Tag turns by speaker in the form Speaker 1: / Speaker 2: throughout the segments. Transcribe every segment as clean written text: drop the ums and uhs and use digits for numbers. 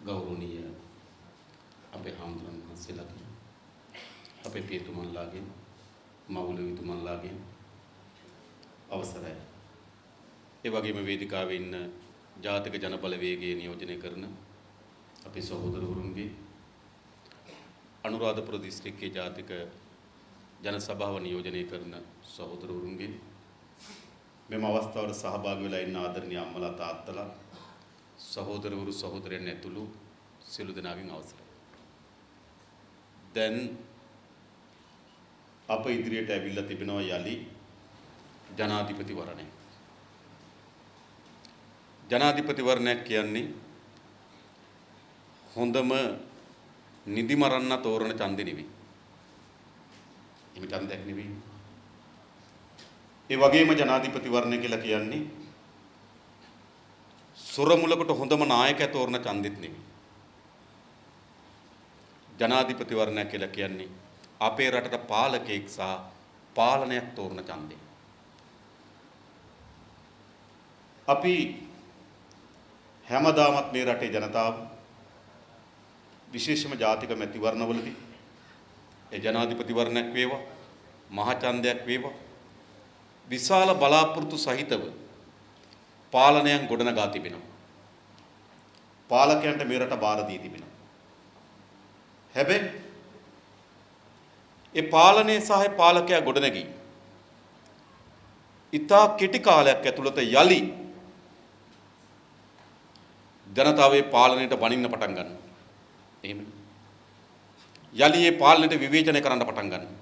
Speaker 1: ගෞරවනීය අපේ හාමුදුරන් වහන්සේලාගෙන් අපේ පියතුමන්ලාගෙන් මවුලවිතුමන්ලාගෙන් අවසරයි. ඒ වගේම වේදිකාවේ ඉන්න ජාතික ජනබලවේගයේ නියෝජනය කරන අපේ සහෝදරවරුන්ගේ අනුරාධපුර දිස්ත්‍රික්කයේ ජාතික ජන සභාව නියෝජනය කරන සහෝදරවරුන්ගේ මෙම අවස්ථාවට සහභාගී වෙලා ඉන්න ආදරණීය අම්මලා තාත්තලා සහෝදරවරු සහෝදරයන් ඇතුළු සියලු දෙනාගෙන් අවසරයි. දැන් අප ඉදිරියට ඇවිල්ලා තිබෙනවා යලි ජනාධිපතිවරණය. ජනාධිපතිවරණයක් කියන්නේ හොඳම නිදි මරන්න තෝරන ඡන්දෙ නෙවෙයි. එහෙම ඡන්දයක් නෙවෙයි. ඒ වගේම ජනාධිපතිවරණය කියලා කියන්නේ සොරමුලකට හොඳම නායකයා තෝරන ඡන්දෙත් නෙවෙයි. ජනාධිපතිවරණයක් කියලා කියන්නේ අපේ රටට පාලකයෙක් සහ පාලනයක් තෝරන ඡන්දය. අපි හැමදාමත් මේ රටේ ජනතාව විශේෂම ජාතික මැතිවරණවලදී ඒ ජනාධිපතිවරණයක් වේවා මහා ඡන්දයක් වේවා විශාල බලාපොරොත්තු සහිතව පාලනයන් ගොඩනගා තිබෙනවා. පාලකයන්ට මේ රට බාර දී තිබෙනවා. හැබැයි ඒ පාලනයේ සහ පාලකයා ගොඩනැගී ඉතා කෙටි කාලයක් ඇතුළත යලි ජනතාවේ පාලනයට වනින්න පටන් ගන්නවා. එහෙම යලි ඒ පාලනයට විවේචනය කරන්න පටන් ගන්නවා.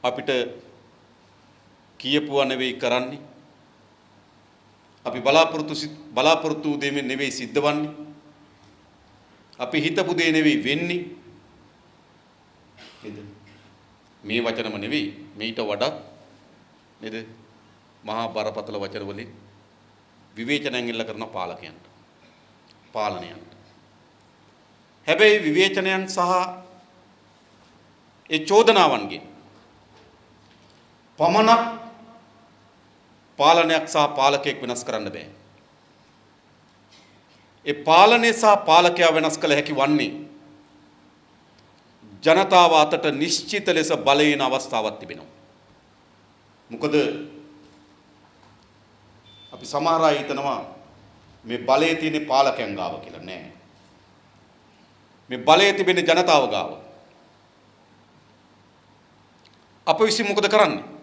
Speaker 1: අපිට කියපුවා නෙවෙයි කරන්නේ. අපි බලාපොරොත්තු දෙමින් නෙවෙයි සිද්ධවන්නේ. අපි හිතපු දේ නෙවෙයි වෙන්නේ. නේද? මේ වචනම නෙවෙයි මේට වඩා නේද? මහා බරපතල වචන වලින් විවේචනයෙන් එල්ල කරන පාලකයන්ට පාලනයන්ට. හැබැයි විවේචනයන් සහ ඒ චෝදනාවන්ගෙන් පමණක් පාලනයක් සහ පාලකයෙක් වෙනස් කරන්න බෑ. ඒ පාලනය සහ පාලකයා වෙනස් කළ හැකි වන්නේ ජනතාව අතට නිශ්චිත ලෙස බලයෙන් අවස්ථාවක් තිබෙනවා. මොකද අපි සමහර අය හිතනවා මේ බලයේ තියෙන පාලකයන් ගාව කියලා. නෑ. මේ බලයේ තිබෙන ජනතාව ගාව. අප විසින් මොකද කරන්නේ?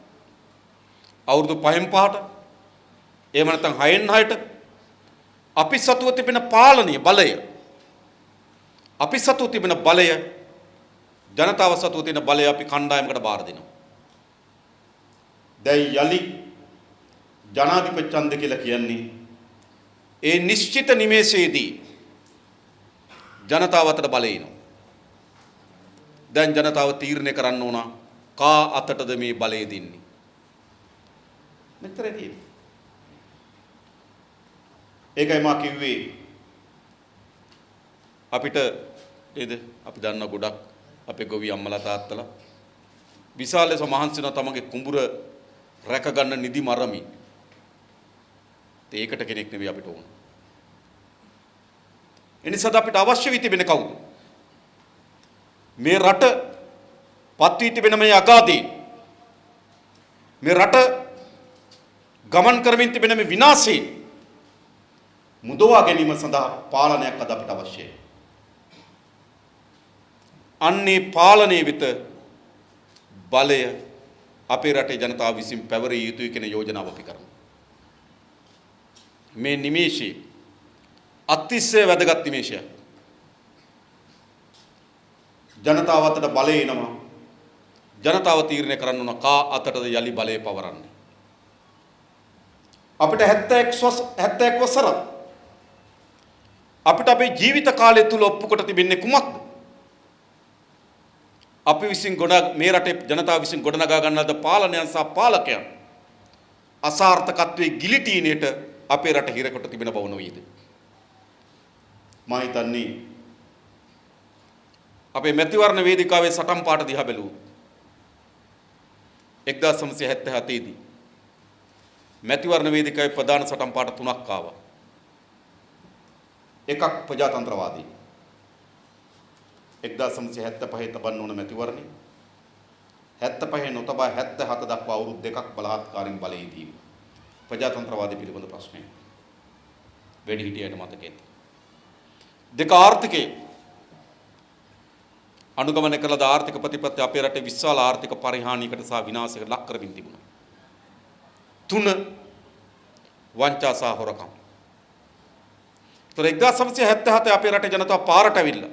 Speaker 1: අවුරුදු 5න් 5ට එහෙම නැත්නම් 6න් 6ට අපි සතුව තිබෙන පාලනීය බලය අපි සතුව තිබෙන බලය ජනතාව සතුව තියෙන බලය අපි කණ්ඩායමකට බාර දෙනවා. දැන් යලි ජනාධිපති ඡන්ද කියලා කියන්නේ ඒ නිශ්චිත නිමේෂයේදී ජනතාව අතට බලය එනවා. දැන් ජනතාව තීරණය කරන්න ඕන කා අතටද මේ බලය දෙන්නේ. මෙතරදී ඒකයි මා කිව්වේ අපිට නේද අපි දන්න ගොඩක් අපේ ගොවි අම්මලා තාත්තලා විශාල ලෙස මහන්සි වෙනවා තමන්ගේ කුඹුර රැක ගන්න නිදි මරමින්. ඒකට කෙනෙක් නෙවෙයි අපිට ඕන. එනිසා අපිට අවශ්‍ය වී තිබෙන කවුද? මේ රට පත් වී තිබෙන මේ අගාධේ මේ රට ගමන් කරමින් තිබෙන මේ විනාශේ මුදවා ගැනීම සඳහා පාලනයක් අද අපිට අවශ්‍යයි. අන්නේ පාලනයේ වෙත බලය අපේ රටේ ජනතාව විසින් පැවරිය යුතුයි කියන යෝජනාව අපි කරමු. මේ නිමේෂයේ අතිශය වැදගත් නිමේෂයක්. ජනතාව අතට බලය එනවා. ජනතාව තීරණය කරන්න ඕන කා අතටද යලි බලය පවරන්නේ. අපිට 71 වසර අපිට අපේ ජීවිත කාලය තුල ඔප්පු කොට තිබෙන්නේ කුමක්ද? අපි විසින් මේ රටේ ජනතාව විසින් ගොඩනගා ගන්නා ද පාලනයන් සහ පාලකයන් අසාර්ථකත්වයේ ගිලිටීනේට අපේ රට හිරකොට තිබෙන බව නොවේද? මා හිතන්නේ අපේ මැතිවරණ වේදිකාවේ සටන් පාඨ දිහා බැලුවොත් 1977 දී මැතිවරණ වේදිකාවේ ප්‍රධාන සටන් පාඨ 3ක් ආවා. එකක් ප්‍රජාතන්ත්‍රවාදී 1975 තබන්න ඕන මැතිවරණය 75 නොතබා 77 දක්වා අවුරුදු දෙකක් බලහත්කාරයෙන් බලයේ දීම ප්‍රජාතන්ත්‍රවාදී පිළිබඳ ප්‍රශ්නය වැඩි හිටියට මතකෙත් දෙක ආර්ථිකයේ අනුගමනය කළ ආර්ථික ප්‍රතිපත්ති අපේ රටේ විශාල ආර්ථික පරිහානියකට සහ විනාශයකට ලක් කරමින් තිබුණා. 3 වංචා සහ හොරකම්. ඒතර 1977 අපේ රටේ ජනතාව පාරට ඇවිල්ලා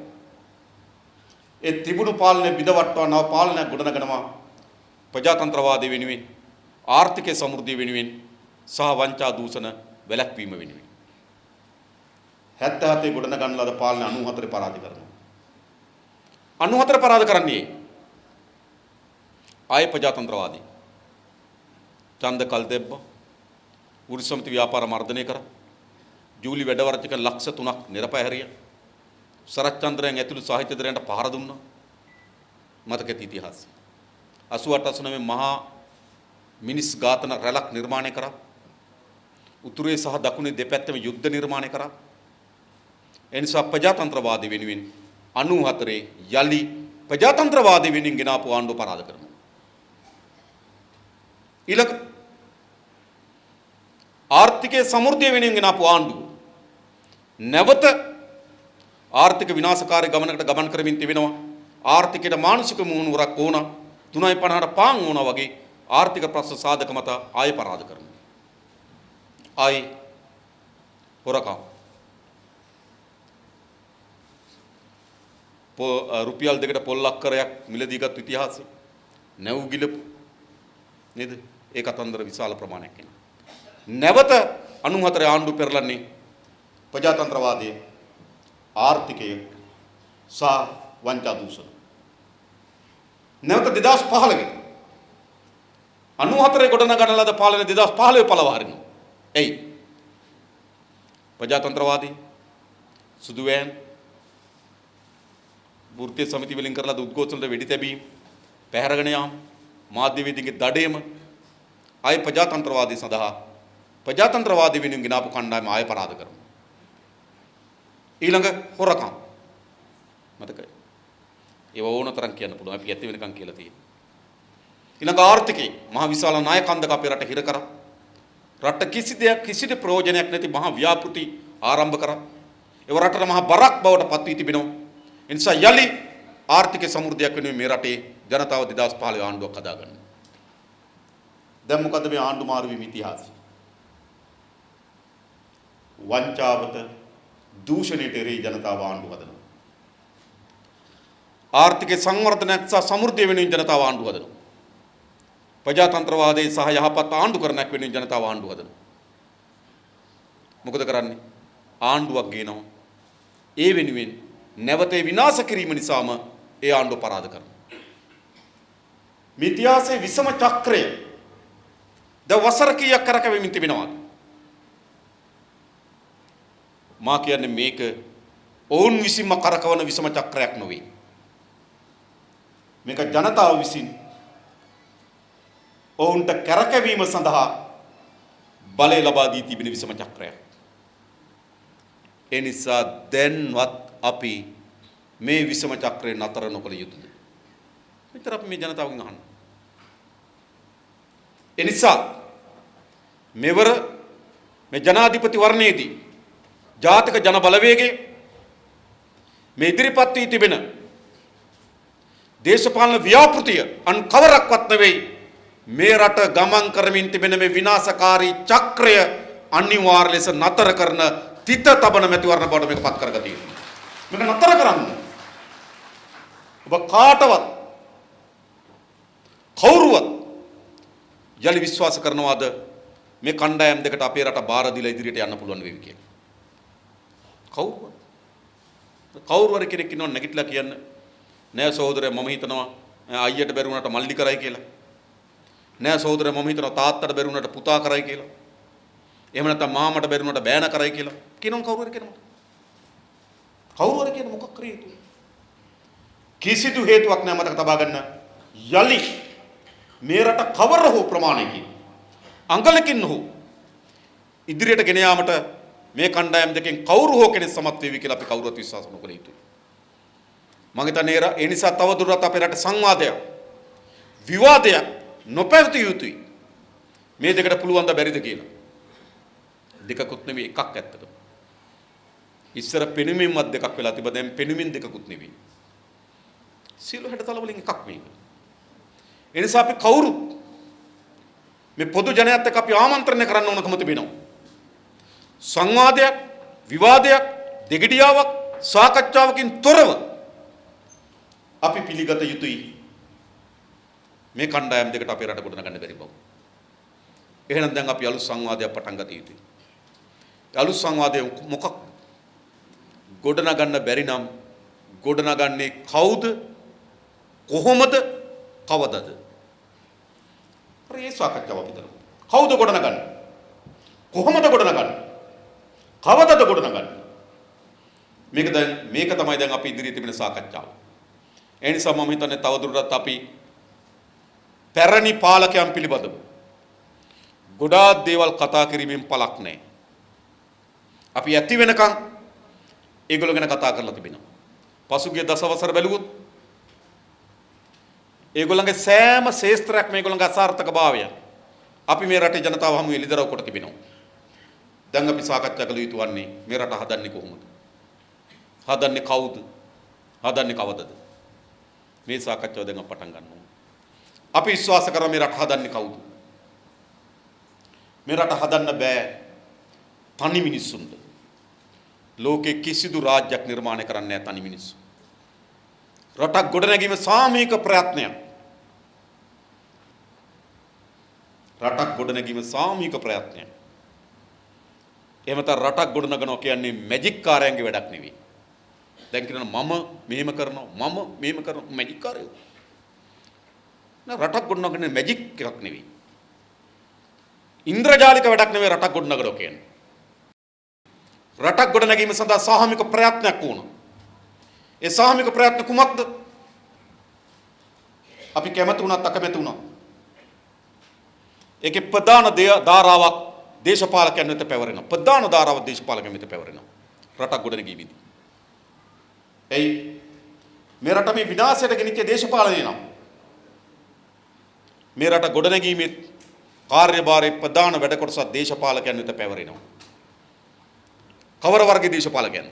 Speaker 1: ඒ තිබුණු පාලනය බිඳවට්ටවා නව පාලනයක් ගොඩනගනවා ප්‍රජාතන්ත්‍රවාදී වෙනුවෙන් ආර්ථිකයේ සමෘද්ධිය වෙනුවෙන් සහ වංචා දූෂණ වැළැක්වීම වෙනුවෙන් 77 ගොඩනගන ලද පාලනය 94 පරාද කරනවා. 94 පරාද කරන්නේ ආයේ ප්‍රජාතන්ත්‍රවාදී ඡන්ද කල් දෙබ්බ වෘත්ති සමිති ව්‍යාපාර මර්ධනය කරා ජූලි වැඩවර්ජක ලක්ෂ 3ක් නිරපැහැරිය සරත් චන්ද්‍රයන් ඇතුළු සාහිත්‍යදරයන්ට පහර දුන්නා මතකයේ ඉතිහාසය 88 89 මහා මිනිස් ඝාතන රැලක් නිර්මාණය කරා උතුරේ සහ දකුණේ දෙපැත්තම යුද්ධ නිර්මාණය කරා එනිසා ප්‍රජාතන්ත්‍රවාදී වෙනුවෙන් 94 යලි ප්‍රජාතන්ත්‍රවාදී වෙනුවෙන් ගෙනාපු ආණ්ඩුව පරාද කරනවා ඊළඟ ආර්ථිකයේ සමෘද්ධිය වෙනුවෙන් ගෙනාපු ආණ්ඩුව නැවත ආර්ථික විනාශකාරී ගමනකට ගමන් කරමින් තිබෙනවා ආර්ථිකයට මානසික මුහුණුවරක් ඕන 3.50ට පාන් ඕන වගේ ආර්ථික ප්‍රශ්න සාධක මත ආය පරාද කරනවා ආයි හොරකම් රුපියල් 2කට පොල් අක්කරයක් මිලදී ගත් ඉතිහාසය නැව් ගිලපු නේද ඒ කතන්දර විශාල ප්‍රමාණයක් එනවා නැවත 94 ආණ්ඩුව පෙරලන්නේ ප්‍රජාතන්ත්‍රවාදයේ ආර්ථිකය සහ වංචා දූෂණ නැවත 2015 94 ගොඩනගන ලද පාලනය 2015 පළවහරිනවා එයි ප්‍රජාතන්ත්‍රවාදී සුදුවෑන් වෘත්තීය සමිති වලින් කරලා උද්ඝෝෂණවලට වෙඩි තැබීම් පැහැරගෙන යාම මාධ්‍යවේදීන්ගේ දඩේම ආය ප්‍රජාතන්ත්‍රවාදී සඳහා ප්‍රජාතන්ත්‍රවාදී වෙනුවෙන් ගෙනාපු කණ්ඩායම ආය පරාද කරනවා ඊළඟ හොරකම් මතකයි ඒව ඕනතරම් කියන්න පුළුවන් අපි ඇත්ත වෙනකන් කියලා තියෙනවා ඊළඟ ආර්ථිකේ මහ විශාල නායකන්දක අපේ රට හිර කරා රට කිසිද ප්‍රයෝජනයක් නැති මහ ව්‍යාපෘති ආරම්භ කරා ඒව රටට මහ බරක් බවට පත් වී තිබෙනවා ඒ නිසා යලි ආර්ථික සමෘද්ධියක් වෙනුවෙන් මේ රටේ ජනතාව 2015 ආණ්ඩුවක් හදාගන්න දැන් මොකද මේ ආණ්ඩු මාරු වීම ඉතිහාසය වංචාවට දූෂණයට එරෙහි ජනතාව ආණ්ඩු හදනවා ආර්ථික සංවර්ධනයක් සහ සමෘද්ධිය වෙනුවෙන් ජනතාව ආණ්ඩු හදනවා ප්‍රජාතන්ත්‍රවාදයේ සහ යහපත් ආණ්ඩු කරණයක් වෙනුවෙන් ජනතාව ආණ්ඩු හදනවා මොකද කරන්නේ ආණ්ඩුවක් ගේනවා ඒ වෙනුවෙන් නැවත විනාශ කිරීම නිසාම ඒ ආණ්ඩුව පරාද කරනවා මේ ඉතිහාසයේ විසම චක්‍රය ද වසර කීයක් කරකැවෙමින් තිබෙනවාද මා කියන්නේ මේක ඔවුන් විසින්ම කරකවන විසම චක්‍රයක් නොවේ මේක ජනතාව විසින් ඔවුන්ට කරකැවීම සඳහා බලය ලබා දී තිබෙන විසම චක්‍රයක් ඒ නිසා දැන්වත් අපි මේ විසම චක්‍රය නතර නොකළ යුතුද විතර අපි මේ ජනතාවගෙන් අහන්න ඒ නිසා මෙවර මේ ජනාධිපති වර්ණයේදී ජාතික ජන බලවේගයේ මේ ඉදිරිපත් වී තිබෙන දේශපාලන ව්‍යාපෘතිය අන් කවරක්වත් නෙවෙයි මේ රට ගමන් කරමින් තිබෙන මේ විනාශකාරී චක්‍රය අනිවාර්ය ලෙස නතර කරන තිත තබන මැතිවරණ බවට මේක පත් කරගත යුතුයි. මේක නතර කරන්න. ඔබ කාටවත් කවුරුවත් යලි විශ්වාස කරනවාද මේ කණ්ඩායම් දෙකට අපේ රට බාර දීලා ඉදිරියට යන්න පුළුවන් වෙවි කියලා? කවුරු හරි කෙනෙක් ඉන්නව නැගිටලා කියන්න නෑ සහෝදරයා මම හිතනවා අයියට බැරි වුණාට මල්ලි කරයි කියලා. නෑ සහෝදරයා මම හිතනවා තාත්තට බැරි වුණාට පුතා කරයි කියලා. එහෙම නැත්නම් මාමට බැරි වුණාට බෑන කරයි කියලා. කියනවා කවුරු හරි කියනවා. කවුරු හරි කියන මොකක් කරේ හේතුව? කිසිදු හේතුවක් නෑ මතක තබා ගන්න. යලි මේ රට කවර හෝ ප්‍රමාණයකින් අංගලකින් හෝ ඉදිරියට ගෙන යාමට මේ කණ්ඩායම් දෙකෙන් කවුරු හෝ කෙනෙක් සමත් වේවි කියලා අපි කවුරුත් විශ්වාස නොකළ යුතුයි. මම හිතන්නේ ඒ නිසා තවදුරටත් අපේ රට සංවාදයක් විවාදයක් නොපැවතිය යුතුයි. මේ දෙකට පුළුවන් ද බැරිද කියලා. දෙකකුත් නෙවෙයි එකක් ඇත්තටම. ඉස්සර පෙනුමින්වත් දෙකක් වෙලා තිබ්බා දැන් පෙනුමින් දෙකකුත් නෙවෙයි. සියලු හැඩතල වලින් එකක් මේක. ඒ නිසා අපි කවුරුත් මේ පොදු ජනයාත් එක්ක අපි ආමන්ත්‍රණය කරන්න ඕනකම තිබෙනවා. සංවාදයක්, විවාදයක්, දෙගිඩියාවක්, සාකච්ඡාවකින් තොරව අපි පිළිගත යුතුයි. මේ කණ්ඩායම් දෙකට අපේ රට ගොඩනගන්න බැරි බව. එහෙනම් දැන් අපි අලුත් සංවාදයක් පටන් ගත යුතුයි. අලුත් සංවාදය මොකක්? ගොඩනගන්න බැරි නම් ගොඩනගන්නේ කවුද? කොහොමද? කවදද? ඒ සාකච්ඡාව අපි කරමු. කවුද ගොඩනගන්නේ? කොහොමද ගොඩනගන්නේ? කවදද ගොඩනගන්නේ? මේක තමයි දැන් අපි ඉදිරියේ තිබෙන සාකච්ඡාව. ඒ නිසා මම හිතන්නේ තවදුරටත් අපි පැරණි පාලකයන් පිළිබඳව ගොඩාක් දේවල් කතා කිරීමෙන් පළක් නැහැ. අපි ඇති වෙනකන් ඒගොල්ලෝ ගැන කතා කරලා තිබෙනවා. පසුගිය දසවසර බැලුවොත් ඒගොල්ලන්ගේ සෑම ශේස්ත්‍රයක් මේගොල්ලන්ගේ අසාර්ථකභාවය අපි මේ රටේ ජනතාව හමු එළිදරව් කොට තිබෙනවා. දැන් අපි සාකච්ඡා කළ යුතු වන්නේ මේ රට හදන්නේ කොහොමද? හදන්නේ කවුද? හදන්නේ කවදද? මේ සාකච්ඡාව දැන් අපි පටන් ගන්න ඕනේ. අපි විශ්වාස කරා මේ රට හදන්නේ කවුද? මේ රට හදන්න බෑ තනි මිනිස්සුන්ට. ලෝකේ කිසිදු රාජ්‍යයක් නිර්මාණය කරන්නේ නැහැ තනි මිනිස්සු. රටක් ගොඩනැගීම සාමූහික ප්‍රයත්නයක්. රටක් ගොඩනැගීම සාමූහික ප්‍රයත්නයක්. එහෙම නැත්නම් රටක් ගොඩනගනවා කියන්නේ මැජික් කාරයන්ගේ වැඩක් නෙවෙයි. දැන් කියනවා මම මෙහෙම කරනවා මම මෙහෙම කරනවා මැජික් කාරයෝ. රටක් ගොඩනගන්නේ මැජික් එකක් නෙවෙයි. ඉන්ද්‍රජාලික වැඩක් නෙවෙයි රටක් ගොඩනගනවා කියන්නේ. රටක් ගොඩනැගීම සඳහා සාමූහික ප්‍රයත්නයක් වුණ. ඒ සාමූහික ප්‍රයත්න කුමක්ද? අපි කැමති වුණත් අකමැති වුණත් ඒකේ ප්‍රධාන ධාරාවක් දේශපාලකයන් වෙත පැවරෙනවා. ප්‍රධාන ධාරාවක් දේශපාලකයන් වෙත පැවරෙනවා. රටක් ගොඩනැගීමේදී. එයි මේ රට මේ විනාශයට ගෙනිච්ච දේශපාලනය නම් මේ රට ගොඩනැගීමේ කාර්යභාරයේ ප්‍රධාන වැඩ කොටසක් දේශපාලකයන් වෙත පැවරෙනවා. කවර වර්ගයේ දේශපාලකයන්?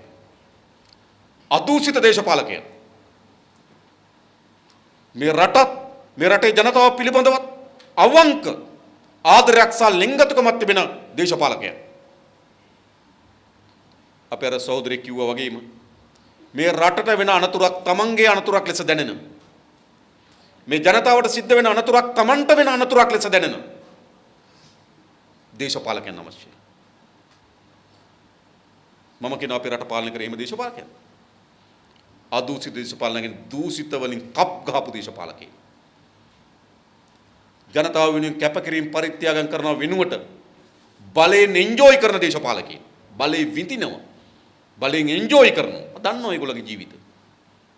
Speaker 1: අදූෂිත දේශපාලකයන්. මේ රටේ ජනතාව පිළිබඳව අවංක ආදරයක් සහ ලිංගිකකමක් තිබෙන දේශපාලකයන්. අපේ අර සහෝදරයෙක් කිව්වා වගේම මේ රටට වෙන අනතුරක් තමන්ගේ අනතුරක් ලෙස දැනෙන, මේ ජනතාවට සිද්ධ වෙන අනතුරක් තමන්ට වෙන අනතුරක් ලෙස දැනෙන දේශපාලකයන් අවශ්‍යයි. මම කියන අපේ රට පාලනය කරේ එහෙම දේශපාලකයන්. අදූෂිත දේශපාලනයෙන් දූෂිත වලින් කප් ගහපු දේශපාලකයන්. ජනතාව වෙනුවෙන් කැපකිරීම පරිත්‍යාගම් කරන වෙනුවට බලයෙන් එන්ජොයි කරන දේශපාලකයන්. බලයෙන් විඳිනවා. බලයෙන් එන්ජොයි කරනවා. දන්නවා ඒගොල්ලෝගේ ජීවිත.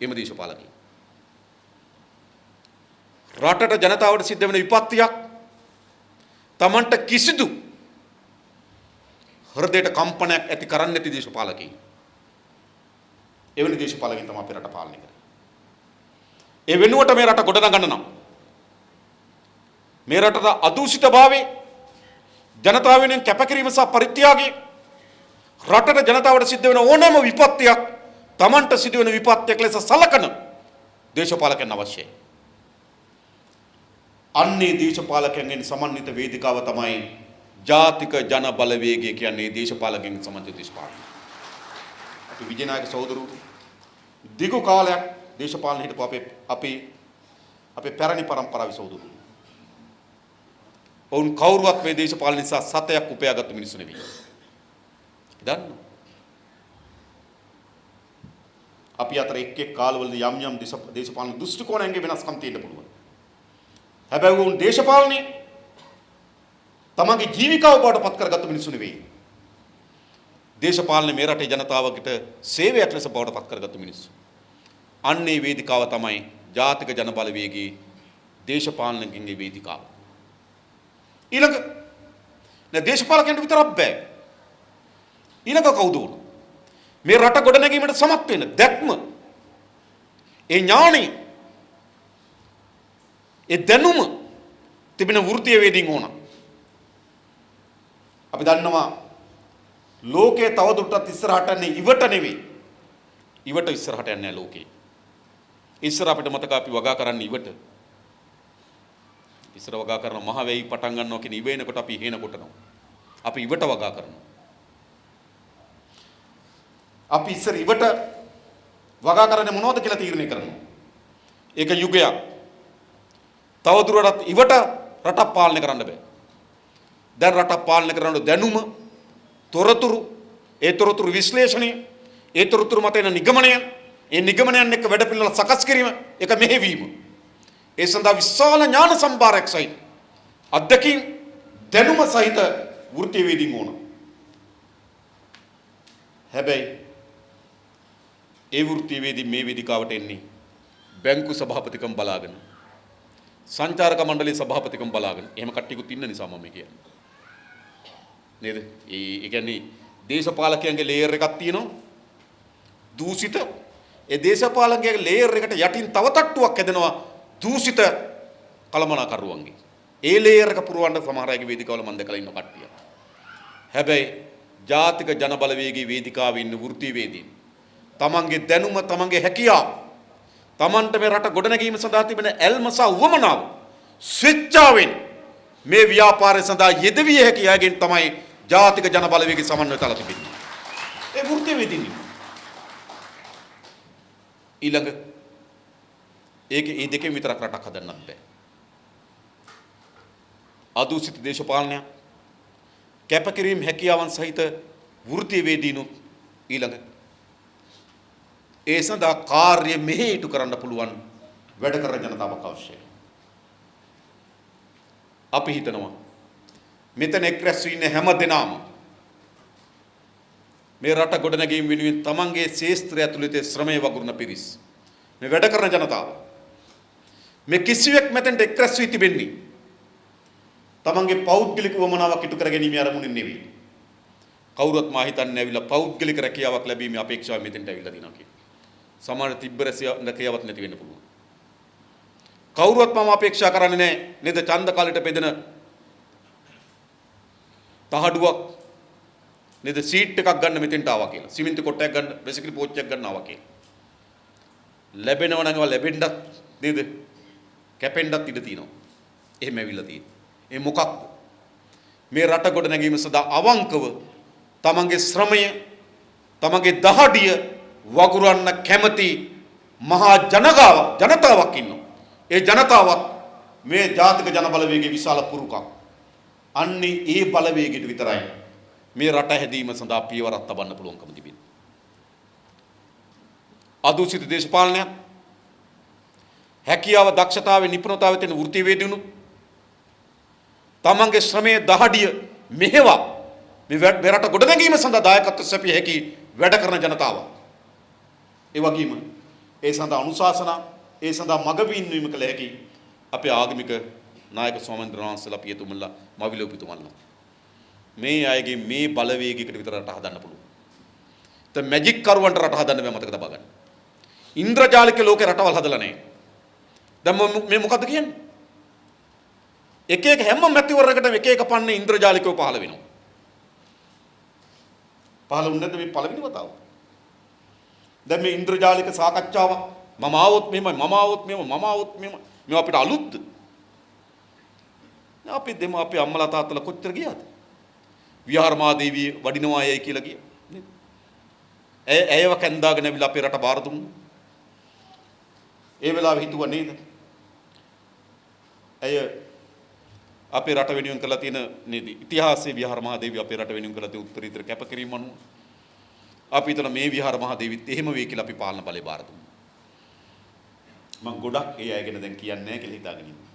Speaker 1: එහෙම දේශපාලකයන්. රටට ජනතාවට සිද්ධ වෙන විපත්තියක් Tamanට කිසිදු හෘදයට කම්පනයක් ඇති කරන්නේ නැති දේශපාලකයන්. එවැනි දේශපාලකයන් තමයි අපේ රට පාලනය කරන්නේ. ඒ වෙනුවට මේ රට ගොඩනගන්න නම් මේ රටට අදූෂිතභාවයේ ජනතාව වෙනුවෙන් කැපකිරීම සහ පරිත්‍යාගය රටට ජනතාවට සිද්ධ වෙන ඕනෑම විපත්තියක් Tamanට සිදුවෙන විපත්තියක් ලෙස සලකන දේශපාලකයන් අවශ්‍යයි. අන්නේ දේශපාලකයන්ගෙන් සමන්විත වේදිකාව තමයි ජාතික ජන බලවේගය කියන්නේ. දේශපාලකයන්ගෙන් සමන්විත දේශපාලනය. අපි විජේනායක සහෝදරවරු දිගු කාලයක් දේශපාලන හිටපු අපේ පැරණි පරම්පරාවේ සහෝදරවරු. ඔවුන් කවුරුවත් මේ දේශපාලන නිසා සතයක් උපයාගත්තු මිනිස්සු නෙවෙයි. දන්නවා. අපි අතර එක් කාලවලදී යම් දේශපාලන දෘෂ්ටි කෝණයන්ගේ වෙනස්කම් තියෙන්න පුළුවන්. හැබැයි උන් දේශපාලනේ තමන්ගේ ජීවිකාව බවට පත් කරගත්තු මිනිස්සු නෙවෙයි. දේශපාලනේ මේ රටේ ජනතාවකට සේවයක් ලෙස බවට පත් කරගත්තු මිනිස්සු. අන්නේ වේදිකාව තමයි ජාතික ජන බලවේගයේ දේශපාලනකින්ගේ වේදිකාව. ඊළඟ දේශපාලකයන්ට විතරක් බෑ. ඊළඟ කවුද උන? මේ රට ගොඩනැගීමට සමත් වෙන දැක්ම, ඒ ඥාණය, ඒ දැනුම තිබෙන වෘත්තීය වේදීන් ඕන. අපි දන්නවා ලෝකයේ තවදුරටත් ඉස්සරහට යන්නේ ඉවට නෙවෙයි. ඉවට ඉස්සරහට යන්නේ නැහැ ලෝකේ. ඉස්සර අපිට මතක අපි වගා කරන්නේ ඉවට. ඉස්සර වගා කරන මහ වෙයි පටන් ගන්නවා කියන ඉවෙනකොට අපි හේන කොටනවා. අපි ඉවට වගා කරනවා. අපි ඉස්සර ඉවට වගා කරන්නේ මොනවද කියලා තීරණය කරනවා. ඒක යුගයක්. තවදුරටත් ඉවට රටක් පාලනය කරන්න බෑ. දැන් රටක් පාලනය කරන දැනුම, තොරතුරු, ඒ තොරතුරු විශ්ලේෂණය, ඒ තොරතුරු මත එන නිගමනය, ඒ නිගමනයන් එක්ක වැඩ පිළිවෙල සකස් කිරීම, ඒක මෙහෙවීම. ඒ සඳහා විශාල ඥාන සම්භාරයක් සහිත අධ්‍යක්ෂින් දැනුම සහිත වෘත්තීය වේදීන් ඕන. හැබැයි ඒ වෘත්තීය වේදී මේ වේදිකාවට එන්නේ බැංකු සභාපතිකම් බලාගෙන, සංචාරක මණ්ඩලයේ සභාපතිකම් බලාගෙන. එහෙම කට්ටියකුත් ඉන්න නිසා මම කියන්නේ. නේද? ඒ කියන්නේ දේශපාලකයන්ගේ ලේයර් එකක් තියෙනවා. දූෂිත. ඒ දේශපාලකයන්ගේ ලේයර් එකට යටින් තව තට්ටුවක් හැදෙනවා දූෂිත කළමනාකරුවන්ගේ. ඒ ලේයර් එක පුරවන්න සමහර අයගේ වේදිකාවල මම දැකලා ඉන්න කට්ටිය. හැබැයි ජාතික ජන බලවේගයේ වේදිකාවේ ඉන්න වෘත්තීය වේදීන් තමන්ගේ දැනුම, තමන්ගේ හැකියාව, තමන්ට මේ රට ගොඩනැගීම සඳහා තිබෙන ඇල්ම සහ උවමනාව ස්විච්චාවෙන් මේ ව්‍යාපාරය සඳහා යෙදවිය හැකි අයගෙන් තමයි ජාතික ජන බලවේගයේ සමන්වය තල තිබෙන්නේ. ඒ වෘත්තීය වේදීන් ඊළඟ ඒ දෙකෙන් විතරක් රටක් හදන්නත් බෑ. අදූෂිත දේශපාලනය, කැපකිරීම හැකියාවන් සහිත වෘත්තීය වේදීනුත් ඊළඟ ඒ සඳහා කාර්ය මෙහෙයුතු කරන්න පුළුවන් වැඩ කරන ජනතාවක් අවශ්‍යයි. අපි හිතනවා මෙතන එක් රැස් වී ඉන්න හැම දෙනාම මේ රට ගොඩනැගීම වෙනුවෙන් තමන්ගේ ශේස්ත්‍රය ඇතුළත ශ්‍රමය වගුරුන පිරිස්. මේ වැඩ කරන ජනතාව. මේ කිසිවෙක් මෙතෙන්ට එක් රැස් වී තිබෙන්නේ තමන්ගේ පෞද්ගලික වමනාවක් ඉටු කර ගැනීම අරමුණින් නෙවෙයි. කවුරුත් මා හිතන්නේ ඇවිල්ලා පෞද්ගලික රැකියාවක් ලැබීමේ අපේක්ෂාව මෙතෙන්ට ඇවිල්ලා දිනවා කියලා. සමහර තිබ්බ රැකියාවක් නැති වෙන්න පුළුවන්. කවුරුත් මම අපේක්ෂා කරන්නේ නැහැ නේද? ඡන්ද කාලෙට බෙදෙන තහඩුවක් නේද? සීට් එකක් ගන්න මෙතෙන්ට ආවා කියලා. සිමෙන්ති කොටයක් ගන්න, බෙසිකලි පෝච්චියක් ගන්න ආවා කියලා. ලැබෙනව නම් ඒවා ලැබෙන්නත් නේද? කැපෙන්නත් ඉඩ තියෙනවා. එහෙම ඇවිල්ලා තියෙන්නේ. ඒ මොකක්ද? මේ රට ගොඩ නැගීම සඳහා අවංකව තමන්ගේ ශ්‍රමය, තමන්ගේ දහඩිය වගුරන්න කැමති මහා ජනතාවක් ඉන්නවා. ඒ ජනතාවත් මේ ජාතික ජන බලවේගයේ විශාල පුරුකක්. අන්නේ ඒ බලවේගයට විතරයි මේ රට හැදීම සඳහා පියවරක් තබන්න පුළුවන්කම තිබෙන්නේ. අදූෂිත දේශපාලනය, හැකියාව, දක්ෂතාවය, නිපුණතාවය තියෙන වෘත්තීය වේදිනුත් තමන්ගේ ශ්‍රමයේ දහඩිය මෙහෙවා මේ රට ගොඩනැගීම සඳහා දායකත්ව සැපිය හැකි වැඩ කරන ජනතාව. ඒ වගේම ඒ සඳහා අනුශාසනා, ඒ සඳහා මඟ පෙන්වීම කළ හැකි අපේ ආගමික නායක ස්වාමීන් වහන්සේලා, පියතුමන්ලා, මවිලෝපිතුමන්ලා. මේ අයගේ මේ බලවේගයකට විතර රට හදන්න පුළුවන්. දැන් මැජික් කරුවන්ට රට හදන්න බෑ, මතක තබා ගන්න. ඉන්ද්‍රජාලික ලෝකේ රටවල් හදලා නැහැ. දැන් මේ මොකද්ද කියන්නේ? එක එක හැම මැතිවරණයකටම එක එක පන්නේ ඉන්ද්‍රජාලිකව පහළ වෙනවා. පහළ වුණේ නැද්ද මේ පළවෙනි වතාව? දැන් මේ ඉන්ද්‍රජාලික සාකච්ඡාව මම ආවොත් මෙහෙමයි, මම ආවොත් මෙහෙම, මම ආවොත් මෙහෙම. මේ අපිට අලුත්ද? අපි දෙම අපේ අම්මලා තාත්තලා කොච්චර ගියාද? විහාර මහදේවිය වඩිනවා යයි කියලා ගියා. නේද? ඇයව කැන්දාගෙන ඇවිල්ලා අපේ රට බාර දුන්නා. ඒ වෙලාවේ හිතුවා නේද? ඇය අපේ රට වෙනුවෙන් කළා තියෙන නේද? ඉතිහාසයේ විහාර මහදේවිය අපේ රට වෙනුවෙන් කළා තියෙන උත්තරීතර කැපකිරීම අනුව අපි හිතන මේ විහාර මහදේවිත් එහෙම වෙයි කියලා අපි පාලන බලය බාර දුන්නා. මම ගොඩක් ඒ අය ගැන දැන් කියන්නේ නැහැ කියලා හිතාගෙන ඉන්නවා.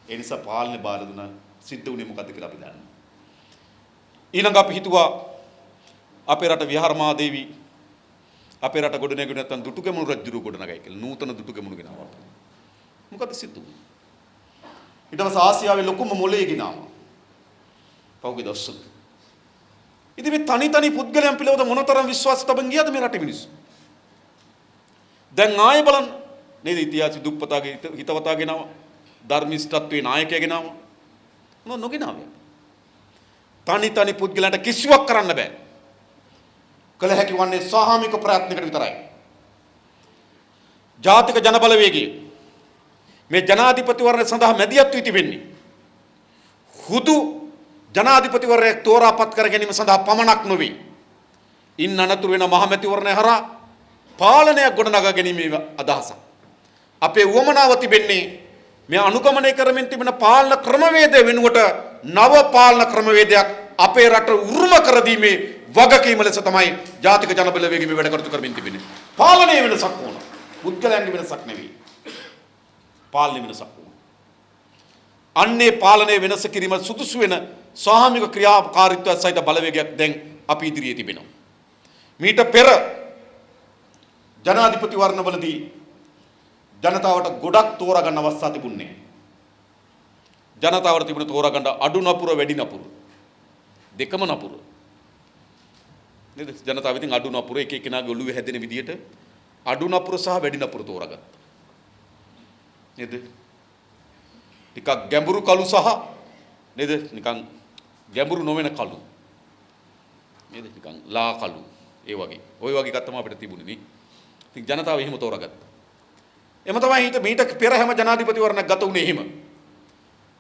Speaker 1: ඒ නිසා පාලනේ බාර දුන්නා. සිද්ධ වුණේ මොකද්ද කියලා අපි දන්නවා. ඊළඟ අපි හිතුවා අපේ රට විහාර මහදේවි අපේ රට ගොඩ නැගුණ නැත්නම් දුටුගැමුණු රජුරු ගොඩ නගයි කියලා. නූතන දුටුගැමුණු ගෙනාවා. මොකද සිද්ධ වුනේ? ඊට පස්සේ ආසියාවේ ලොකුම මොලේ ගෙනාවා. පහුගිය දවස්වල. ඉතින් මේ තනි පුද්ගලයන් පිළිබඳ මොනතරම් විශ්වාස තබන් ගියද මේ රටේ මිනිස්සු? දැන් ආයෙ බලන්න නේද ඉතිහාසෙ දුප්පතාගේ හිතවතා ගෙනාවා. ධර්මිෂ්ඨත්වයේ නායකයා ගෙනාවා. නොගෙනාවේ. තනි පුද්ගලයන්ට කිසිවක් කරන්න බෑ. කළ හැකි වන්නේ සාහමික ප්‍රයත්නයකට විතරයි. ජාතික ජනබලවේගය මේ ජනාධිපතිවරණය සඳහා මැදිහත් වී තිබෙන්නේ හුදු ජනාධිපතිවරයෙක් තෝරාපත් කර ගැනීම සඳහා පමණක් නොවේ. ඉන් අනතුරු වෙන මහමැතිවරණය හරහා පාලනයක් ගොඩනගා ගැනීමේ අදහසක්. අපේ උවමනාව තිබෙන්නේ මේ අනුගමනය කරමින් තිබෙන පාලන ක්‍රමවේදය වෙනුවට නව පාලන ක්‍රමවේදයක් අපේ රට උරුම කර දීමේ වගකීම ලෙස තමයි ජාතික ජනබලවේගය මේ වැඩ කටයුතු කරමින් තිබෙන්නේ. පාලනයේ වෙනසක් ඕන. පුද්ගලයන්ගේ වෙනසක් නෙවෙයි. පාලනයේ වෙනසක් ඕන. අන්නේ පාලනයේ වෙනස කිරීම සුදුසු වෙන සාහමික ක්‍රියාකාරීත්වය සහිත බලවේගයක් දැන් අපි ඉදිරියේ තිබෙනවා. මීට පෙර ජනාධිපතිවරණවලදී ජනතාවට ගොඩක් තෝරා ගන්න අවස්ථා තිබුණේ. ජනතාවට තිබුණ තෝරා ගන්න අඩු නපුර වැඩි නපුර දෙකම නපුර නේද? ජනතාව ඉතින් අඩු නපුර එක එක්කෙනාගේ ඔළුවේ හැදෙන විදියට අඩු නපුර සහ වැඩි නපුර තෝරාගත්තා නේද? ටිකක් ගැඹුරු කළු සහ නේද? නිකන් ගැඹුරු නොවන කළු නේද? නිකන් ලා කළු ඒ වගේ. ওই වගේ එකක් තමයි අපිට තිබුණේ නේ. ඉතින් ජනතාව එහෙම තෝරාගත්තා. එම තමයි මීට පෙර හැම ජනාධිපතිවරණයක් ගත වුණේ එහෙම.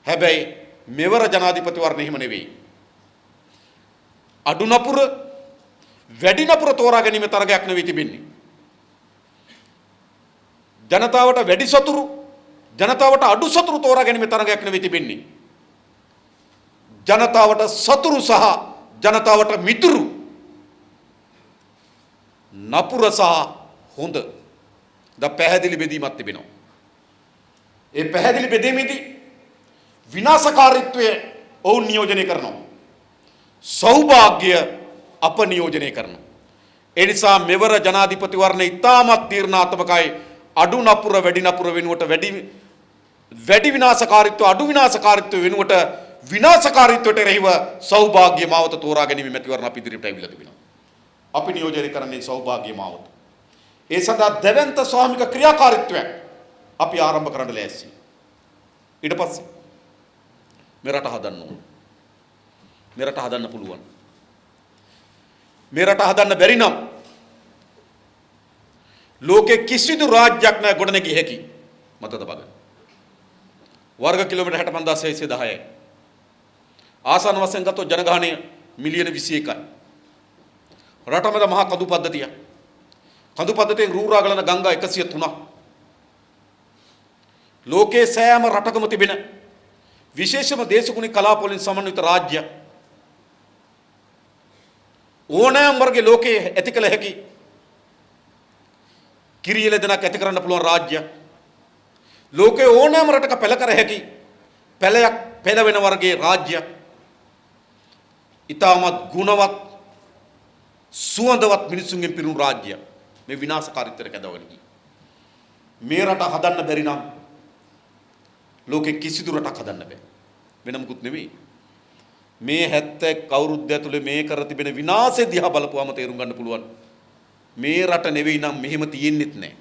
Speaker 1: හැබැයි මෙවර ජනාධිපතිවරණ එහෙම නෙවෙයි. අඩු නපුර වැඩි නපුර තෝරා ගැනීම තරගයක් නෙවෙයි තිබෙන්නේ. ජනතාවට වැඩි සතුරු ජනතාවට අඩු සතුරු තෝරා ගැනීම තරගයක් නෙවෙයි තිබෙන්නේ. ජනතාවට සතුරු සහ ජනතාවට මිතුරු නපුර සහ හොඳ ද පැහැදිලි බෙදීමක් තිබෙනවා. ඒ පැහැදිලි බෙදීමේදී විනාශකාරීත්වය ඔවුන් නියෝජනය කරනවා. සෞභාග්‍ය අප නියෝජනය කරනවා. ඒ නිසා මෙවර ජනාධිපතිවරණය ඉතාමත් තීරණාත්මකයි. අඩු නපුර වැඩි නපුර වෙනුවට වැඩි විනාශකාරීත්වය අඩු විනාශකාරීත්වය වෙනුවට විනාශකාරීත්වයට එරෙහිව සෞභාග්‍ය මාවත තෝරා ගැනීම මැතිවරණ අපි ඉදිරියට ඇවිල්ලා තිබෙනවා. අපි නියෝජනය කරන්නේ සෞභාග්‍ය මාවත. ඒ සඳහා දැවැන්ත ස්වාමික ක්‍රියාකාරීත්වයක් අපි ආරම්භ කරන්න ලෑස්ති. ඊට පස්සේ මේ රට හදන්න ඕන. මේ රට හදන්න පුළුවන්. මේ රට හදන්න බැරි නම් ලෝකේ කිසිදු රාජ්‍යයක් නැහැ ගොඩනැගිය හැකි. මතක තබගන්න. වර්ග කිලෝමීටර් 65610යි. ආසන්න වශයෙන් ගත්තොත් ජනගහනය මිලියන 21යි. රටමැද මහා කඳු පද්ධතියක්. කඳු පද්ධතියෙන් රූරා ගලන ගංගා 103ක්. ලෝකයේ සෑම රටකම තිබෙන විශේෂම දේශගුණික කලාප වලින් සමන්විත රාජ්‍ය ඕනෑම වර්ගයේ ලෝකයේ ඇති කළ හැකි කිරියල දෙනක් ඇති කරන්න පුළුවන් රාජ්‍ය ලෝකයේ ඕනෑම රටක පෙළ කර හැකි පෙළ වෙන වර්ගයේ රාජ්‍ය ඊටමත් ගුණවත් සුවඳවත් මිනිසුන්ගෙන් පිරුණු රාජ්‍ය මේ විනාශකාරීත්වයට කැදවගෙන ගියේ. මේ රට හදන්න බැරි නම් ලෝකේ කිසිදු රටක් හදන්න බෑ. වෙන මොකුත් නෙවෙයි. මේ 70 අවුරුද්ද ඇතුලේ මේ කර තිබෙන විනාශය දිහා බලපුවම තේරුම් ගන්න පුළුවන්. මේ රට නෙවෙයි නම් මෙහෙම තියෙන්නෙත් නෑ.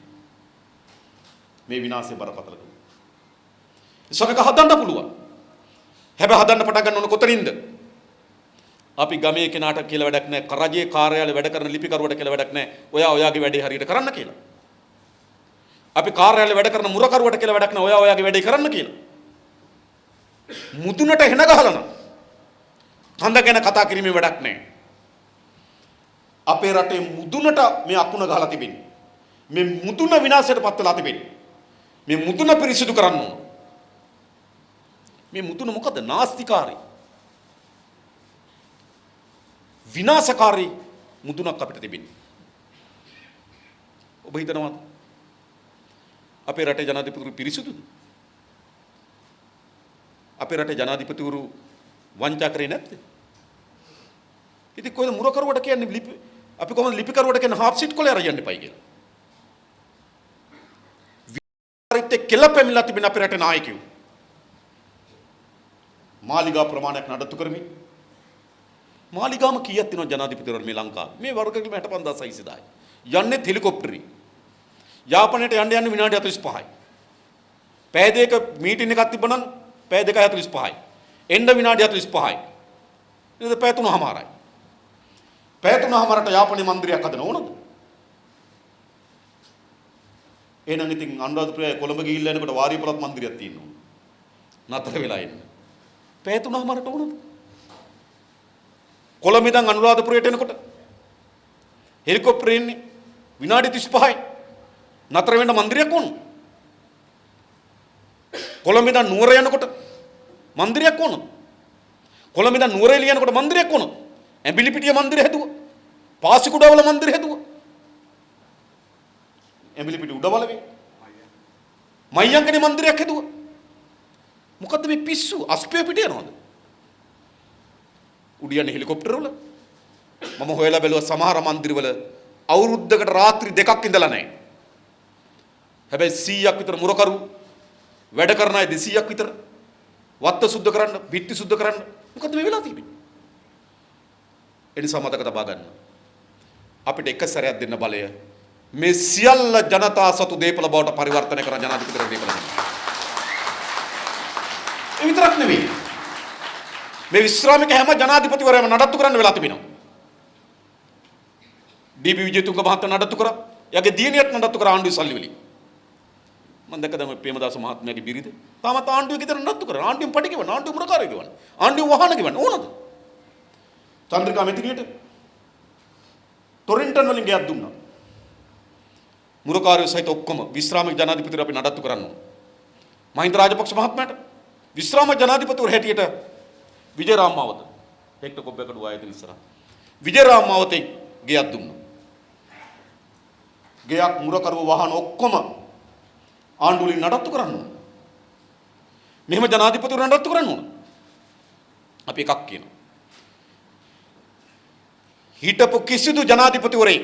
Speaker 1: මේ විනාශය බරපතලකම. ඒසොනක හදන්න පුළුවන්. හැබැයි හදන්න පටන් ගන්න ඕන කොතනින්ද? අපි ගමේ කෙනාට කියලා වැඩක් නැහැ. කරජයේ කාර්යාලේ වැඩ කරන ලිපිකරුවට කියලා වැඩක් නැහැ. ඔයා ඔයාගේ වැඩේ හරියට කරන්න කියලා. අපි කාර්යාලේ වැඩ කරන මුරකරුවට කියලා වැඩක් නැහැ. ඔයා ඔයාගේ වැඩේ කරන්න කියලා. මුදුනට හෙන ගහලා නම් කඳ ගැන කතා කිරීමේ වැඩක් නැහැ. අපේ රටේ මුදුනට මේ අකුණ ගහලා තිබෙන්නේ. මේ මුදුන විනාශයට පත් වෙලා තිබෙන්නේ. මේ මුදුන පිරිසිදු කරන්න ඕන. මේ මුදුන මොකද? නාස්තිකාරී. විනාශකාරී මුදුනක් අපිට තිබෙන්නේ. ඔබ හිතනවාද අපේ රටේ ජනාධිපතිවරු පිරිසුදුද? අපේ රටේ ජනාධිපතිවරු වංචා කරේ නැත්තේ? ඉතින් කොහෙද මුරකරුවට කියන්නේ අපි කොහොමද ලිපිකරුවට කියන්නේ හාෆ් සීට් කොලේ අරන් යන්න එපයි කියලා? විකාරිත කෙලපෙමිලා තිබෙන අපේ රටේ නායකයෝ මාලිගා ප්‍රමාණයක් නඩත්තු කරමින් මාලිගාම කීයක් තියෙනවද ජනාධිපතිවරු මේ ලංකාවේ? මේ වර්ග කිලෝමීටර් 5600යි. යන්නේ හෙලිකොප්ටරේ. යාපනයට යන්න විනාඩි 45යි. පැය දෙක මීටින් එකක් තිබ්බනම් පැය 2:45යි. එන්න විනාඩි 45යි. නේද? පැය 3:00මාරයි. පැය 3:00මාරට යාපනයේ මන්දිරයක් හදන ඕනද? එහෙනම් ඉතින් අනුරාධපුරයේ කොළඹ ගිහිල්ලා එනකොට වාරියපුරත් මන්දිරයක් තියෙනවා. නතර වෙලා එන්න. පැය 3:00මාරට ඕනද? කොළඹ ඉඳන් අනුරාධපුරයට එනකොට හෙලිකොප්ටරේ ඉන්නේ විනාඩි 35යි. නතර වෙන්න මන්දිරයක් ඕන. කොළඹ ඉඳන් නුවර යනකොට මන්දිරයක් ඕන. කොළඹ ඉඳන් නුවර එළිය යනකොට මන්දිරයක් ඕන. ඇඹිලිපිටිය මන්දිරය හැදුවා. පාසිකුඩවල මන්දිරය හැදුවා. ඇඹිලිපිටිය උඩවලවේ මයංගනේ මන්දිරයක් හැදුවා. මොකද්ද මේ පිස්සු අස්පිය පිට යනවද? උඩියන්නේ හෙලිකොප්ටර වල. මම හොයලා බැලුවා සමහර මන්දිරවල අවුරුද්දකට රාත්‍රී දෙකක් ඉඳලා නැහැ. හැබැයි 100ක් විතර මුරකරු වැඩ කරන අය 200ක් විතර වත්ත සුද්ධ කරන්න, බිත්ති සුද්ධ කරන්න. මොකද්ද මේ වෙලා තිබෙන්නේ? එනිසා මතක තබා ගන්න. අපිට එක සැරයක් දෙන්න බලය මේ සියල්ල ජනතා සතු දීපල බවට පරිවර්තනය කරන ජනාධිපතිවරු දීපල. ඒ විතරක් නෙවෙයි. මේ විශ්‍රාමික හැම ජනාධිපතිවරයම නඩත්තු කරන්න වෙලා තිබෙනවා. ඩී.බී. විජේතුංග මහත්තයා නඩත්තු කරා. එයාගේ දියණියත් නඩත්තු කරා ආණ්ඩුවේ සල්ලි වලින්. මම දැක්කද මේ ප්‍රේමදාස මහත්මයාගේ බිරිඳ තාමත් ආණ්ඩුවේ ගෙදර නඩත්තු කරා. ආණ්ඩුවෙන් පඩි ගෙවන, ආණ්ඩුවේ මුරකාරය ගෙවන, ආණ්ඩුවේ වාහන ගෙවන ඕනද? චන්ද්‍රිකා මෙතිනියට ටොරින්ටන් වලින් ගෙයක් දුන්නා. මුරකාරයෝ සහිත ඔක්කොම විශ්‍රාමික ජනාධිපතිවරු අපි නඩත්තු කරන්න ඕන. මහින්ද රාජපක්ෂ මහත්මයාට විශ්‍රාමික ජනාධිපතිවරු හැටියට විජේරාම් මාවත හෙක්ටර් කොබ්බේකඩුව ආයතන ඉස්සරහ විජේරාම් මාවතේ ගෙයක් දුන්නා. ගෙයක් මුරකරුව වාහන ඔක්කොම ආණ්ඩුව වලින් නඩත්තු කරන්න ඕන. මෙහෙම ජනාධිපතිවරු නඩත්තු කරන්න ඕන. අපි එකක් කියනවා. හිටපු කිසිදු ජනාධිපතිවරයෙක්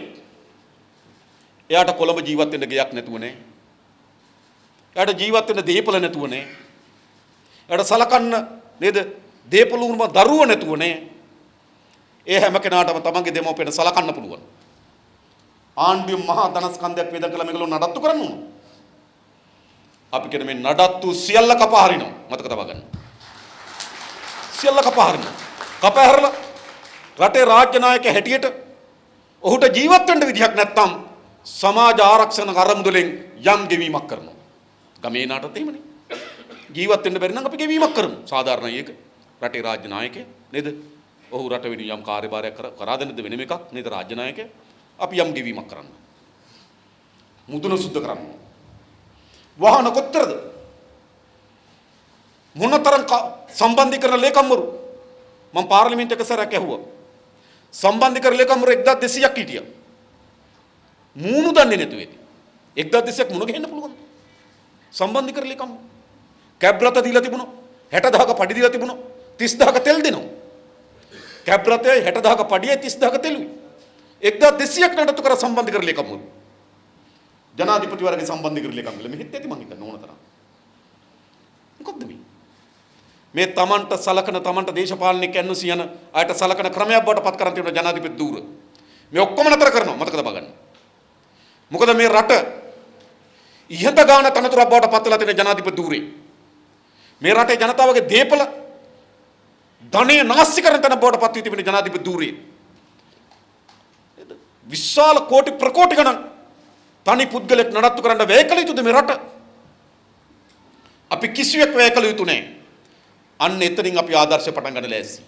Speaker 1: එයාට කොළඹ ජීවත් වෙන්න ගෙයක් නැතුව නේ. එයාට ජීවත් වෙන්න දීපල නැතුව නේ. එයාට සලකන්න නේද? දීපල උරුම දරුව නැතුව නේ. ඒ හැම කෙනාටම තමන්ගේ දෙමව්පියන්ට සලකන්න පුළුවන්. ආණ්ඩුවේ මහා ධනස්කන්ධයක් වේද කළ මේගොල්ලෝ නඩත්තු කරන්න ඕන. අපි කියන මේ නඩත්තු සියල්ල කපා හරිනවා. මතක තබා ගන්න. සියල්ල කපා හරිනවා. කපා හරලා රටේ රාජ්‍ය නායක හැටියට ඔහුට ජීවත් වෙන්න විදිහක් නැත්නම් සමාජ ආරක්ෂණ අරමුදලෙන් යම් ගෙවීමක් කරනවා. ගමේ නාටත් එහෙමනේ. ජීවත් වෙන්න බැරි නම් අපි ගෙවීමක් කරමු. සාධාරණයි ඒක. රටේ රාජ්‍ය නායකය නේද? ඔහු රට වෙනුවෙන් යම් කාර්යභාරයක් කරා දෙන්නද වෙනම එකක් නේද රාජ්‍ය නායකය. අපි යම් ගෙවීමක් කරන්න. මුදුන සුද්ධ කරන්න. වාහන කොච්චරද? මොනතරම් සම්බන්ධීකරණ ලේකම්වරු මම පාර්ලිමේන්තුවේ එක සැරයක් ඇහුවා. සම්බන්ධීකරණ ලේකම්වරු 1200ක් හිටියා. මූණු දන්නේ නැතුව ඇති. 1200ක් මුණ ගහන්න පුළුවන්. සම්බන්ධීකරණ ලේකම් කැබ් රත දීලා තිබුණා. 60000ක පඩි දීලා තිබුණා. 30000ක තෙල් දෙනවා. කැබ් රතේ 60000ක පඩියයි 30000ක තෙලුයි. 1200ක් නඩත්තු කර සම්බන්ධීකරණ ලේකම්වරු. ජනාධිපතිවරගේ සම්බන්ධීකරණ ලේකම්වල මෙහෙත් ඇති මං හිතන්නේ ඕන තරම්. මොකද්ද මේ තමන්ට සලකන තමන්ට දේශපාලනික කැන්වස් යන අයට සලකන ක්‍රමයක් බවට පත් කරන් තියෙන ජනාධිපති ධූර මේ ඔක්කොම නතර කරනවා. මතක තබා ගන්න. මොකද මේ රට ඉහත ගාන තනතුරක් බවට පත් වෙලා තියෙන ජනාධිපති ධූරේ මේ රටේ ජනතාවගේ දේපල ධනෙ නාස්ති කරන තැන බවට පත් වී තිබෙන ජනාධිපති ධූරේ විශාල කෝටි ප්‍රකෝටි ගණන් තනි පුද්ගලෙක් නඩත්තු කරන්න වැය කළ යුතුද මේ රට? අපි කිසිවෙක් වැය කළ යුතු නැහැ. අන්න එතනින් අපි ආදර්ශය පටන් ගන්න ලෑස්ති.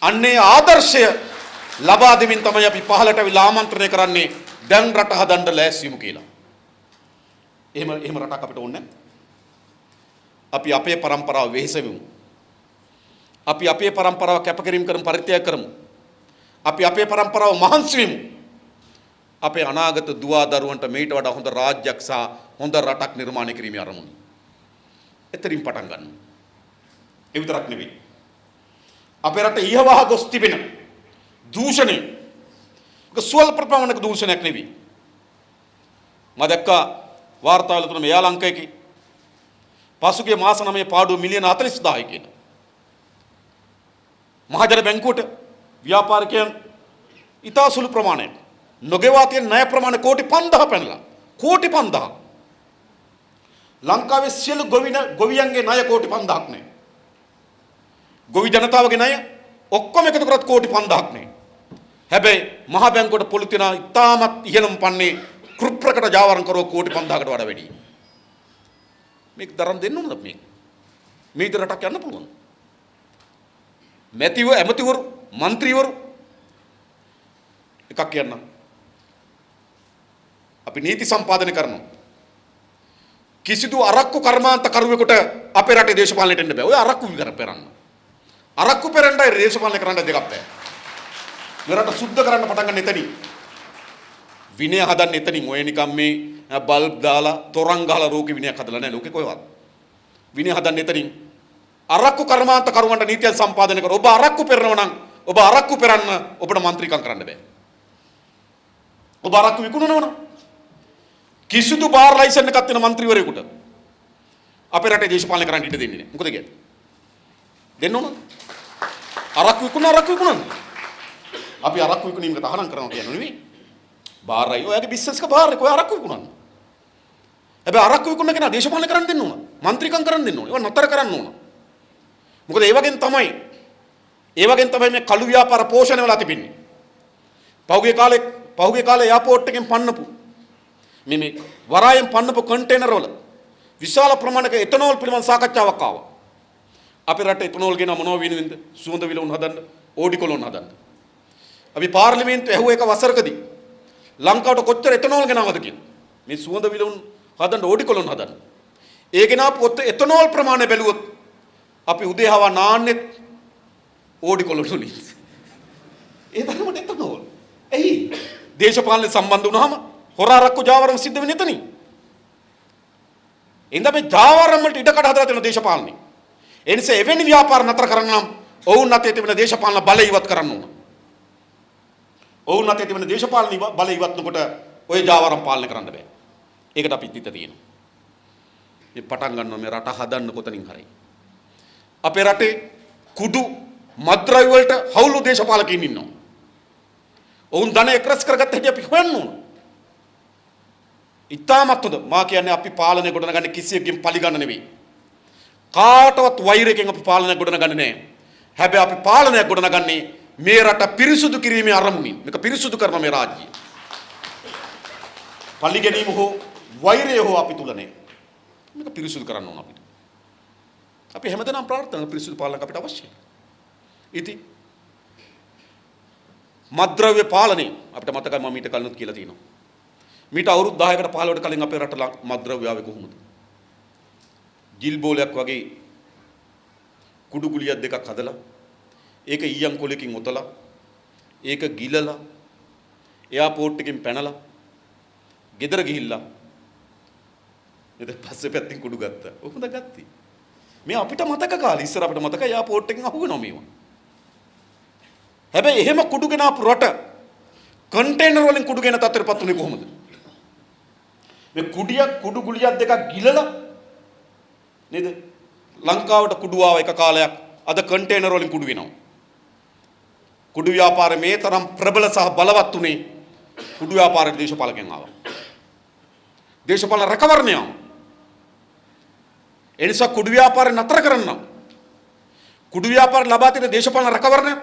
Speaker 1: අන්නේ ආදර්ශය ලබා දෙමින් තමයි අපි පහලට අවිලා ආමන්ත්‍රණය කරන්නේ දැන් රට හදන්න ලෑස්තිමු කියලා. එහෙම රටක් අපිට ඕනේ නැහැ. අපි අපේ પરම්පරාව වෙහෙසෙමු. අපි අපේ પરම්පරාව කැපකිරීම කරමු, පරිත්‍යාග කරමු. අපි අපේ પરම්පරාව මහන්සි වෙමු. අපේ අනාගත දුවා දරුවන්ට මේට වඩා හොඳ රාජ්‍යයක් සහ හොඳ රටක් නිර්මාණය කිරීමේ අරමුණ. එතරින් පටන් ගන්න. ඒ විතරක් නෙවෙයි. අපේ රට ඊහවහ ගොස් තිබෙන දූෂණය. ඒක ස්වල්ප ප්‍රමාණික දූෂණයක් නෙවෙයි. මම දැක්කා වාර්තාවල තුන මෙයා ලංකාවේ පසුගිය මාස 9 පාඩුව මිලියන 40000යි කියන. මහජන බැංකුවට ව්‍යාපාරිකයන් ඉතා සුළු ප්‍රමාණයක් නොගෙවා තියෙන ණය ප්‍රමාණය කෝටි 5000 පැනලා. කෝටි 5000. ලංකාවේ සියලු ගොවියන්ගේ ණය කෝටි 5000ක් නේ. ගොවි ජනතාවගේ ණය ඔක්කොම එකතු කරත් කෝටි 5000ක් නේ. හැබැයි මහ බැංකුවට පොලු තියන ඉතාමත් ඉහළම පන්නේ කෘප්‍රකට ජාවාරම් කරව කෝටි 5000කට වඩා වැඩි. මේක දරන් දෙන්න ඕනද මේක? මේ විදිහට යන්න පුළුවන්. ඇමතිවරු, മന്ത്രിවරු එකක් කියන්නම්. අපි නීති සම්පාදනය කරනවා. කිසිදු අරක්කු කර්මාන්ත කරුවෙකුට අපේ රටේ දේශපාලනයට එන්න බෑ. ඔය අරක්කු විතර පෙරන්න. අරක්කු පෙරන්නයි දේශපාලනය කරන්න දෙකක් බෑ. මේ රට සුද්ධ කරන්න පටන් ගන්න එතනින්. විනය හදන්න එතනින්. ඔය නිකම් මේ බල්බ් දාලා තොරන් ගහලා රෝකේ විනයක් හදලා නැහැ ලෝකේ කොහෙවත්. විනය හදන්න එතනින්. අරක්කු කර්මාන්ත කරුවන්ට නීතිය සම්පාදනය කර ඔබ අරක්කු පෙරනවා නම් ඔබ අරක්කු පෙරන්න ඔබට മന്ത്രിකම් කරන්න බෑ. ඔබ අරක්කු විකුණනවා නම් කිසිදු බාර් ලයිසන් එකක් තියෙන മന്ത്രിවරයෙකුට අපේ රටේ දේශපාලනය කරන්න ඉඩ දෙන්නේ නැහැ. මොකද කියන්නේ? දෙන්න ඕනද? අරක්කු විකුණන. අපි අරක්කු විකුණීමක තහනම් කරනවා කියන්නේ නෙවෙයි. බාරයි ඔයගේ බිස්නස් එක බාර් එක ඔය අරක්කු විකුණන්න. හැබැයි අරක්කු විකුණන කෙනා දේශපාලනය කරන්න දෙන්න ඕන. മന്ത്രിකම් කරන්න දෙන්න ඕන. ඒවා නතර කරන්න ඕන. මොකද ඒ වගේන් තමයි මේ කළු ව්‍යාපාර පෝෂණය වෙලා තිබෙන්නේ. පහුගිය කාලේ එයාපෝට් එකෙන් පන්නපු මේ වරායෙන් පන්නපු කන්ටේනර් වල විශාල ප්‍රමාණයක එතනෝල් පිළිබඳ සාකච්ඡාවක් ආවා. අපේ රටේ එතනෝල් ගෙන මොනව වෙනුවෙන්ද? සුවඳ විලවුන් හදන්න, ඕඩිකොලොන් හදන්න. අපි පාර්ලිමේන්තුවේ ඇහුව එක වසරකදී ලංකාවට කොච්චර එතනෝල් ගෙනාවද කියලා. මේ සුවඳ විලවුන් හදන්න, ඕඩිකොලොන් හදන්න. ඒ ගෙනාපු එතනෝල් ප්‍රමාණය බැලුවොත් අපි උදේහවා නාන්නෙත් ඕඩිකොලොන් වලින්. ඒ තරමට එතනෝල්. එයි දේශපාලන සම්බන්ධ වුණාම හොරාරක්කු ජාවාරම් සිද්ධ වෙන්නේ එතනින්. එඳ මේ ජාවාරම් වලට ඉඩකඩ හදලා තියෙන දේශපාලනේ. ඒ නිසා එවැනි ව්‍යාපාර නතර කරන්න නම් ඔවුන් අතේ තිබෙන දේශපාලන බලය ඉවත් කරන්න ඕන. ඔවුන් අතේ තිබෙන දේශපාලන බලය ඉවත් නොකොට ඔය ජාවාරම් පාලනය කරන්න බෑ. ඒකට අපි හිත තියෙනවා. මේ පටන් ගන්නවා මේ රට හදන්න කොතනින් හරි. අපේ රටේ කුඩු මත්ද්‍රව්‍ය වලට හවුලු දේශපාලකයින් ඉන්නවා. ඔවුන් ධන එක්රස් කරගත්ත හැටි අපි හොයන්න ඕන. ඉතාමත් හොඳ මා කියන්නේ අපි පාලනය ගොඩනගන්නේ කිසියකින් පරිගන්න නෙවෙයි. කාටවත් වෛරයෙන් අපි පාලනය ගොඩනගන්නේ නැහැ. හැබැයි අපි පාලනය ගොඩනගන්නේ මේ රට පිරිසුදු කිරීමේ අරමුණින්. මේක පිරිසුදු කරන මේ රාජ්‍යය. පල්ලි ගැනීම හෝ වෛරය හෝ අපි තුල නැහැ. මේක පිරිසුදු කරන්න ඕන අපිට. අපි හැමදේම ප්‍රාර්ථනා කරන පිරිසුදු පාලනයක් අපිට අවශ්‍යයි. ඉතින් මත්ද්‍රව්‍ය පාලනය අපිට මතකයි මම ඊට කලිනුත් කියලා තියෙනවා. මීට අවුරුදු 10කට 15කට කලින් අපේ රට මත්ද්‍රව්‍ය ආවේ කොහොමද? ජිල් බෝලයක් වගේ කුඩු ගුලියක් දෙකක් හදලා ඒක ඊයම් කොලකින් ඔතලා ඒක ගිලලා එයාපෝට් එකෙන් පැනලා ගෙදර ගිහිල්ලා ඊට පස්සේ පැත්තෙන් කුඩු ගත්තා. කොහොමද ගත්තේ? මේ අපිට මතක කාලේ ඉස්සර අපිට මතක එයාපෝට් එකෙන් අහුවෙනවා මේවා. හැබැයි එහෙම කුඩු ගෙනාපු රට කන්ටේනර් වලින් කුඩු ගෙන තත්ත්වයටපත් උනේ කොහොමද? මේ කුඩු ගුලියක් දෙකක් ගිලලා නේද? ලංකාවට කුඩු ආව එක කාලයක් අද කන්ටේනර් වලින් කුඩු වෙනවා. කුඩු ව්‍යාපාරේ මේ තරම් ප්‍රබල සහ බලවත් උනේ කුඩු ව්‍යාපාරේ දේශපාලකයන් ආවා. දේශපාලන රැකවරණය ආවා. ඒ නිසා කුඩු ව්‍යාපාරේ නතර කරන්න. කුඩු ව්‍යාපාරේ ලබා තියෙන දේශපාලන රැකවරණය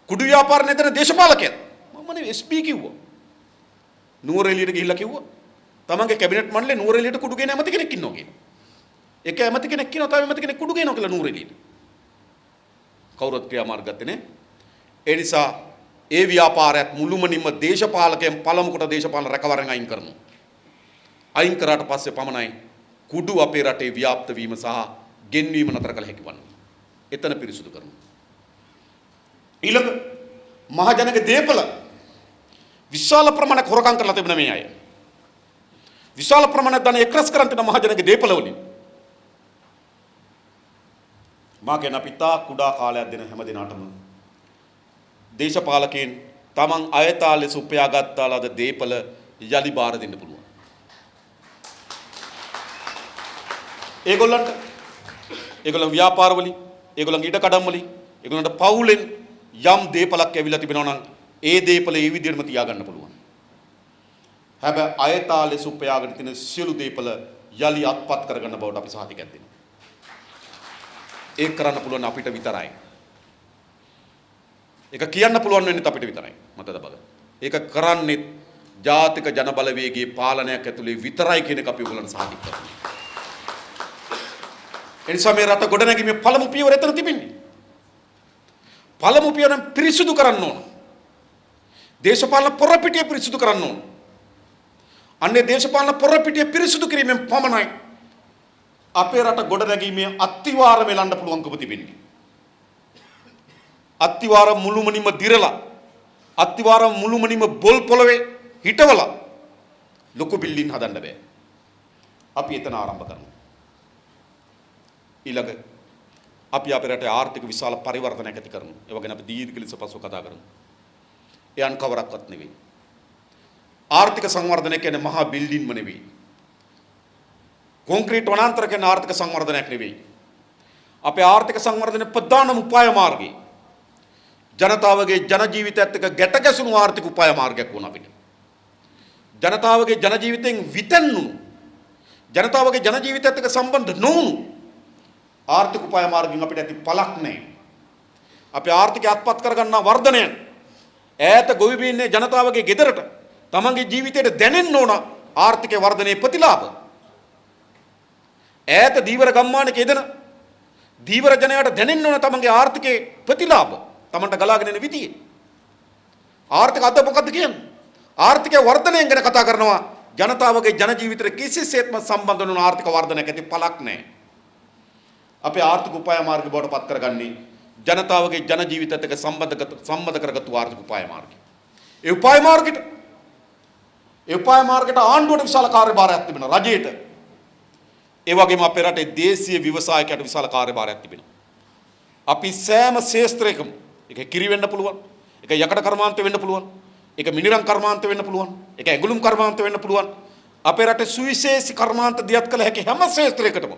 Speaker 1: කුඩු ව්‍යාපාරේ නේද දේශපාලකයන්. මම නේ SP කිව්වා. නුවරඑළියට ගිහිල්ලා කිව්වා. තමන්ගේ කැබිනට් මණ්ඩලේ නුවරඑළියට කුඩු ගෙන ඇමති කෙනෙක් ඉන්නවා කියලා. එක ඇමති කෙනෙක් කියනවා තව ඇමති කෙනෙක් කුඩු ගේනවා කියලා නුවරඑළියට. කවුරුත් ක්‍රියාමාර්ග ගත්තේ නේ. ඒ නිසා ඒ ව්‍යාපාරයත් මුළුමනින්ම දේශපාලකයන් පළමු කොට දේශපාලන රැකවරණ අයින් කරනවා. අයින් කරාට පස්සේ පමණයි කුඩු අපේ රටේ ව්‍යාප්ත වීම සහ ගෙන්වීම නතර කළ හැකි වන්නේ. එතන පිරිසුදු කරනවා. ඊළඟ මහජනක දේපල විශාල ප්‍රමාණයක් හොරකම් කරලා තිබෙන මේ අය. විශාල ප්‍රමාණයක් ධන එක්රස් කරන් තිබෙන මහජනක දේපල වලින්. මා කියන පිතා කුඩා කාලයක් දෙන හැම දිනාටම දේශපාලකයන් තමන් අයතාලේ සුපයාගත්තාලාද දේපල යලි බාර දෙන්න පුළුවන්. ඒගොල්ලන් ව්‍යාපාර වලින්, ඒගොල්ලන්ගේ ඉඩකඩම් වලින්, ඒගොල්ලන්ට පවුලෙන් යම් දේපලක් ඇවිල්ලා තිබෙනවා නම් ඒ දේපල ඒ විදිහටම තියාගන්න පුළුවන්. හැබැයි අයථා ලෙස උපයාගෙන තියෙන සියලු දේපල යලි අත්පත් කරගන්න බවට අපි සාධකයක් දෙනවා. ඒක කරන්න පුළුවන් අපිට විතරයි. ඒක කියන්න පුළුවන් වෙන්නේ අපිට විතරයි. මතකද බලන්න. ඒක කරන්නේ ජාතික ජන බලවේගයේ පාලනයක් ඇතුලේ විතරයි කියන එක අපි ඔයගොල්ලන්ට සාධිත කරනවා. එනිසා මේ රට ගොඩනැගීමේ පළමු පියවර එතන තිබෙන්නේ. පළමු පියවරෙන් පිරිසුදු කරන්න ඕන. දේශපාලන පොරපිටිය පිරිසුදු කරන්න ඕන. අන්නේ දේශපාලන පොරපිටිය පිරිසුදු කිරීමෙන් පමණයි අපේ රට ගොඩනැගීමේ අත්තිවාරම එලන්න පුළුවන්කම තිබෙන්නේ. අත්තිවාරම මුළුමනින්ම දිරලා අත්තිවාරම මුළුමනින්ම බොල් පොළවේ හිටවලා ලොකු බිල්ඩින් හදන්න බෑ. අපි එතන ආරම්භ කරනවා. ඊළඟ අපි අපේ රටේ ආර්ථික විශාල පරිවර්තනයක් ඇති කරනවා. ඒ වගේම අපි දීර්ඝ ලෙස පසුව කතා කරනවා. ඒ අන්කවරක්වත් නෙවෙයි. ආර්ථික සංවර්ධනය කියන්නේ මහා බිල්ඩින්ම නෙවෙයි. කොන්ක්‍රීට් වනාන්තර කියන ආර්ථික සංවර්ධනයක් නෙවෙයි. අපේ ආර්ථික සංවර්ධනයේ ප්‍රධානම උපාය මාර්ගය ජනතාවගේ ජන ජීවිතයත් එක්ක ගැට ගැසුණු ආර්ථික උපාය මාර්ගයක් වුණා අපිට. ජනතාවගේ ජන ජීවිතෙන් විතැන්නුණු ජනතාවගේ ජන ජීවිතයත් එක්ක සම්බන්ධ නොවුණු ආර්ථික උපාය මාර්ගයෙන් අපිට ඇති පළක් නැහැ. අපේ ආර්ථිකය අත්පත් කරගන්නා වර්ධනය ඈත ගොවි බින්නේ ජනතාවගේ ගෙදරට තමන්ගේ ජීවිතයට දැනෙන්න ඕන ආර්ථික වර්ධනයේ ප්‍රතිලාභ. ඈත දීවර ගම්මානක යෙදෙන දීවර ජනයාට දැනෙන්න ඕන තමන්ගේ ආර්ථිකයේ ප්‍රතිලාභ. තමන්ට ගලාගෙන එන විදිය. ආර්ථික අද මොකද්ද කියන්නේ? ආර්ථික වර්ධනයෙන් ගැන කතා කරනවා. ජනතාවගේ ජන ජීවිතේ කිසිසේත්ම සම්බන්ධ නොවන ආර්ථික වර්ධනයක් ඇති පළක් නැහැ. අපේ ආර්ථික උපාය මාර්ග බවට පත් කරගන්නේ ජනතාවගේ ජන ජීවිතයත් එක්ක සම්බන්ධ කරගත්තු ආර්ථික උපාය මාර්ගය. ඒ උපාය මාර්ගයට ආණ්ඩුවට විශාල කාර්යභාරයක් තිබෙනවා රජයට. ඒ වගේම අපේ රටේ දේශීය ව්‍යවසායකයට විශාල කාර්යභාරයක් තිබෙනවා. අපි සෑම ශේෂ්ත්‍රයකම ඒක කිරි වෙන්න පුළුවන්, ඒක යකඩ කර්මාන්ත වෙන්න පුළුවන්, ඒක මිනිරම් කර්මාන්ත වෙන්න පුළුවන්, ඒක ඇඟලුම් කර්මාන්ත වෙන්න පුළුවන්. අපේ රටේ සුවිශේෂී කර්මාන්ත දියත් කළ හැකි හැම ශේෂ්ත්‍රයකටම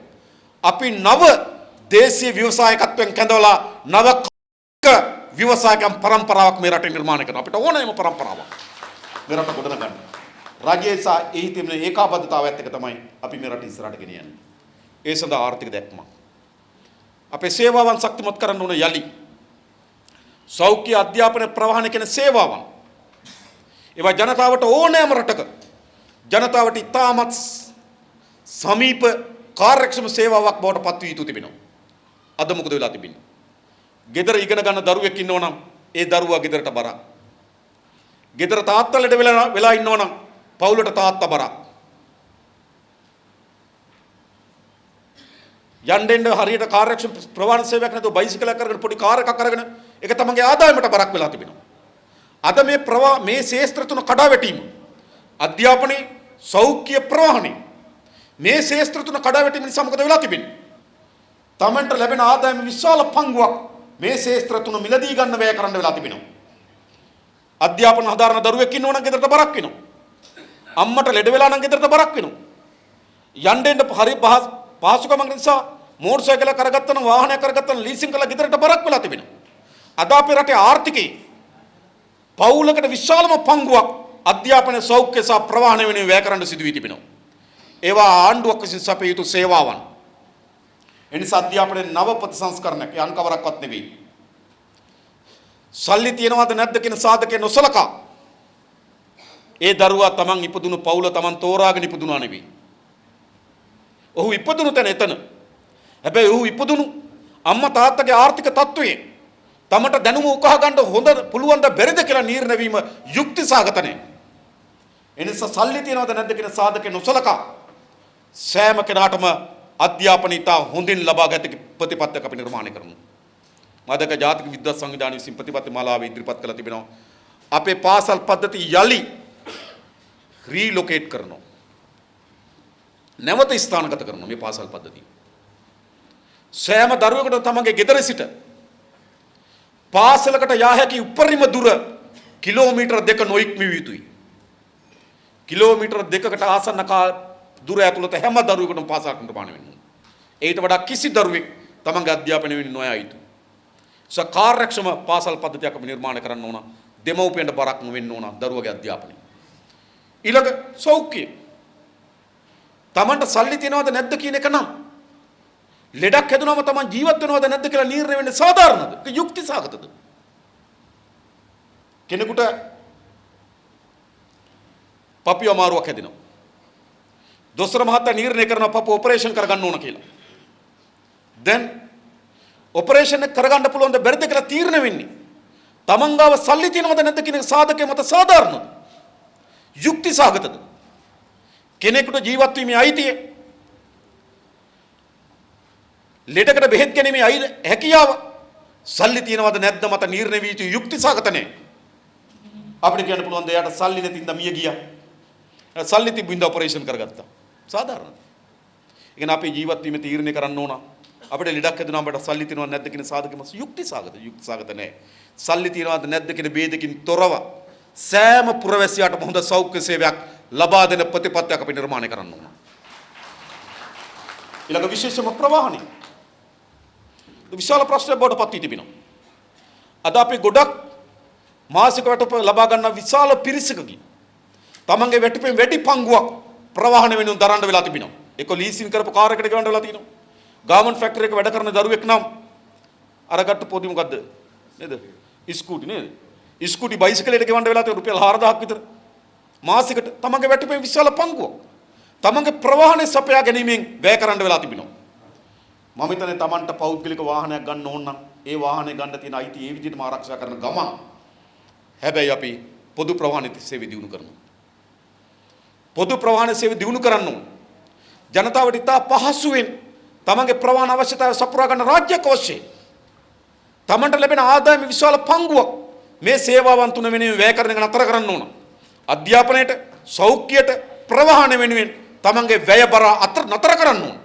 Speaker 1: අපි නව දේශීය ව්‍යවසායකත්වයෙන් කැඳවලා නව ව්‍යවසායකම් පරම්පරාවක් මේ රටේ නිර්මාණය කරනවා. අපිට ඕනෑම පරම්පරාවක් මේ රට ගොඩනගන්න. රජයේ සහ එහි තිබෙන ඒකාබද්ධතාවයත් එක්ක තමයි අපි මේ රට ඉස්සරහට ගෙනියන්නේ. ඒ සඳහා ආර්ථික දැක්ම. අපේ සේවාවන් ශක්තිමත් කරන්න ඕන යලි. සෞඛ්‍ය අධ්‍යාපන ප්‍රවාහන කියන සේවාවන්. ඒවා ජනතාවට ඕනෑම රටක ජනතාවට ඉතාමත් සමීප කාර්යක්ෂම සේවාවක් බවට පත් වී යුතු තිබෙනවා. අද මොකද වෙලා තිබෙන්නේ? ගෙදර ඉගෙන ගන්න දරුවෙක් ඉන්නවා නම් ඒ දරුවා ගෙදරට බරක්. ගෙදර තාත්තා ලෙඩ වෙලා ඉන්නවා නම් පවුලට තාත්තා බරක්. යන්නෙන් හරියට කාර්යක්ෂම ප්‍රවාහන සේවයක් නැතුව බයිසිකලයක් අරගෙන පොඩි කාර් එකක් අරගෙන ඒක තමන්ගේ ආදායමට බරක් වෙලා තිබෙනවා. අද මේ ශේෂ්ත්‍ර තුන කඩා වැටීම අධ්‍යාපනයේ සෞඛ්‍ය ප්‍රවාහනයේ මේ ශේෂ්ත්‍ර තුන කඩා වැටීම නිසා මොකද වෙලා තිබෙන්නේ? තමන්ට ලැබෙන ආදායම විශාල පංගුවක් මේ ශේෂ්ත්‍ර තුන මිලදී ගන්න වැය කරන්න වෙලා තිබෙනවා. අධ්‍යාපන හදාරන දරුවෙක් ඉන්නවා නම් ගෙදරට බරක් වෙනවා. අම්මට ලෙඩ වෙලා නම් ගෙදරට බරක් වෙනවා. යන්නෙන් හරි පහසුකමක් නිසා මෝටර් සයිකලයක් කරගත්තා නම් වාහනයක් කරගත්තා නම් ලීසින් කරලා ගෙදරට බරක් වෙලා තිබෙනවා. අද අපේ රටේ ආර්ථිකයේ පවුලකට විශාලම පංගුවක් අධ්‍යාපන සෞඛ්‍ය සහ ප්‍රවාහන වෙනුවෙන් වැය කරන්න සිදු වී තිබෙනවා. ඒවා ආණ්ඩුවක් විසින් සපය යුතු සේවාවන්. එනිසා අධ්‍යාපනයේ නව ප්‍රතිසංස්කරණයක් යන් කවරක්වත් නෙවෙයි. සල්ලි තියනවද නැද්ද කියන සාධකේ නොසලකා ඒ දරුවා තමන් ඉපදුණු පවුල තමන් තෝරාගෙන ඉපදුණා නෙවෙයි. ඔහු ඉපදුණු තැන එතන. හැබැයි ඔහු ඉපදුණු අම්මා තාත්තගේ ආර්ථික තත්ත්වයේ තමට දැනුම උකහා ගන්න හොඳ පුළුවන් ද බැරිද කියලා නිර්ණය වීම යුක්තිසහගත නැහැ. එනිසා සල්ලි තියනවද නැද්ද කියන සාධකේ නොසලකා සෑම කෙනාටම අධ්‍යාපනය ඉතා හොඳින් ලබා ගත ප්‍රතිපත්තියක් අපි නිර්මාණය කරමු. මාදක ජාතික විද්‍යා සංවිධානය විසින් ප්‍රතිපත්ති මාලාව ඉදිරිපත් කළා තිබෙනවා. අපේ පාසල් පද්ධති යලි රීලොකේට් කරනවා. නැවත ස්ථානගත කරනවා මේ පාසල් පද්ධතිය. සෑම දරුවෙකුට තමන්ගේ ගෙදර සිට පාසලකට යා හැකි උපරිම දුර කිලෝමීටර් 2 නොඉක්මිය යුතුයි. කිලෝමීටර් 2කට ආසන්න දුර ඇතුළත හැම දරුවෙකුටම පාසලක් නිර්මාණය වෙන්න ඕන. ඊට වඩා කිසි දරුවෙක් තමන්ගේ අධ්‍යාපනය වෙනුවෙන් නොයා යුතුයි. කාර්යක්ෂම පාසල් පද්ධතියක් අපි නිර්මාණය කරන්න ඕන. දෙමව්පියන්ට බරක්ම වෙන්න ඕන දරුවගේ අධ්‍යාපනය. ඊළඟ සෞඛ්‍යය. Tamanට සල්ලි තියනවද නැද්ද කියන එක නම් ලෙඩක් හැදුනම Taman ජීවත් වෙනවද නැද්ද කියලා නිර්ණය වෙන්නේ සාධාරණද? ඒක යුක්ති සහගතද? කෙනෙකුට පපුව අමාරුවක් හැදෙනවා. දොස්තර මහත්තයා නිර්ණය කරනවා පපුව ඔපරේෂන් කරගන්න ඕන කියලා. දැන් ඔපරේෂන් එක කරගන්න පුළුවන් ද බැරිද කියලා තීරණය වෙන්නේ Taman ගාව සල්ලි තියනවද නැද්ද කියන සාධකයේ මත සාධාරණද? යුක්ති සහගතද? කෙනෙකුට ජීවත් වීමේ අයිතිය ලෙඩකට බෙහෙත් ගැනීමේ හැකියාව සල්ලි තියනවද නැද්ද මත නිර්ණය වී යුතු යුක්ති සහගත නැහැ. අපිට කියන්න පුළුවන් ද එයාට සල්ලි නැතිඳ මිය ගියා. සල්ලි තිබින්ද ඔපරේෂන් කරගත්තා. සාධාරණද? ඒ කියන්නේ අපි ජීවත් වීමේ තීරණය කරන්න ඕන. අපිට ලෙඩක් හැදුනම අපිට සල්ලි තියනවද නැද්ද කියන සාධකෙම යුක්ති සහගත. යුක්ති සහගත නැහැ. සල්ලි තියනවද නැද්ද කියන ભેදකින් තොරව සෑම පුරවැසියාටම හොඳ සෞඛ්‍ය සේවයක් ලබා දෙන ප්‍රතිපත්තියක් අපි නිර්මාණය කරන්න ඕන. ඊළඟ විශේෂම ප්‍රවාහනය. විශාල ප්‍රශ්නයක් බවට පත් වී තිබෙනවා. අද අපි ගොඩක් මාසික වැටුප ලබා ගන්න විශාල පිරිසකගේ තමන්ගේ වැටුපෙන් වැඩි පංගුවක් ප්‍රවාහන වෙනුවෙන් දරන්න වෙලා තිබෙනවා. ඒක ලීසින් කරපු කාර් එකකට ගවන්න වෙලා තියෙනවා. ගාමන්ට් ෆැක්ටරි එකක වැඩ කරන දරුවෙක් නම් අරගත්තු පොඩි මොකද්ද නේද? ස්කූටි නේද? ස්කූටි බයිසිකලයකට ගෙවන්න වෙලා තියෙන රුපියල් 4000ක් විතර මාසිකට තමන්ගේ වැටුපෙන් විශාල පංගුවක් තමන්ගේ ප්‍රවාහනය සපයා ගැනීමෙන් වැය කරන්න වෙලා තිබෙනවා. මම හිතන්නේ තමන්ට පෞද්ගලික වාහනයක් ගන්න ඕන නම් ඒ වාහනේ ගන්න තියෙන අයිතිය ඒ විදිහටම ආරක්ෂා කරන ගමන් හැබැයි අපි පොදු ප්‍රවාහන සේවය දියුණු කරනවා. පොදු ප්‍රවාහන සේවය දියුණු කරන්න ඕන. ජනතාවට ඉතා පහසුවෙන් තමන්ගේ ප්‍රවාහන අවශ්‍යතාවය සපුරා ගන්න රාජ්‍යයක් අවශ්‍යයි. තමන්ට ලැබෙන ආදායම විශාල පංගුවක් මේ සේවාවන් තුන වෙනුවෙන් වැය කරන එක නතර කරන්න ඕන. අධ්‍යාපනයට, සෞඛ්‍යයට, ප්‍රවාහන වෙනුවෙන් තමන්ගේ වැය බර නතර කරන්න ඕන.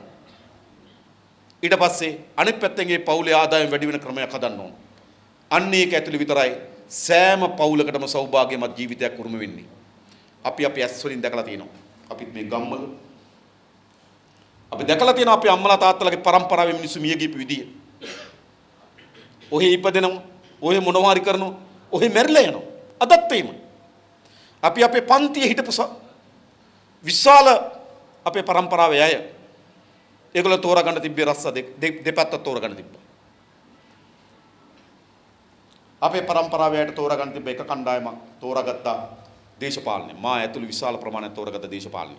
Speaker 1: ඊට පස්සේ අනිත් පැත්තෙන් මේ පවුලේ ආදායම වැඩි වෙන ක්‍රමයක් හදන්න ඕන. අන්න ඒක ඇතුළේ විතරයි සෑම පවුලකටම සෞභාග්‍යමත් ජීවිතයක් උරුම වෙන්නේ. අපි ඇස් වලින් දැකලා තියෙනවා. අපිත් මේ ගම්වල අපි දැකලා තියෙනවා අපේ අම්මලා තාත්තලාගේ පරම්පරාවේ මිනිස්සු මිය ගියපු විදිය. ඔහේ ඉපදෙනවා, ඔහේ මොනවා හරි කරනවා, ඔහේ මැරිලා යනවා. අදත් එහෙම. අපි අපේ පන්තියේ හිටපු විශාල අපේ පරම්පරාවේ අය ඒගොල්ලෝ තෝරාගන්න තිබ්බේ රස්සා දෙපැත්ත තෝරාගන්න තිබ්බා. අපේ පරම්පරාවේ අයට තෝරාගන්න තිබ්බ එක කණ්ඩායමක් තෝරාගත්තා දේශපාලනය. මා ඇතුළු විශාල ප්‍රමාණයක් තෝරාගත්ත දේශපාලනය.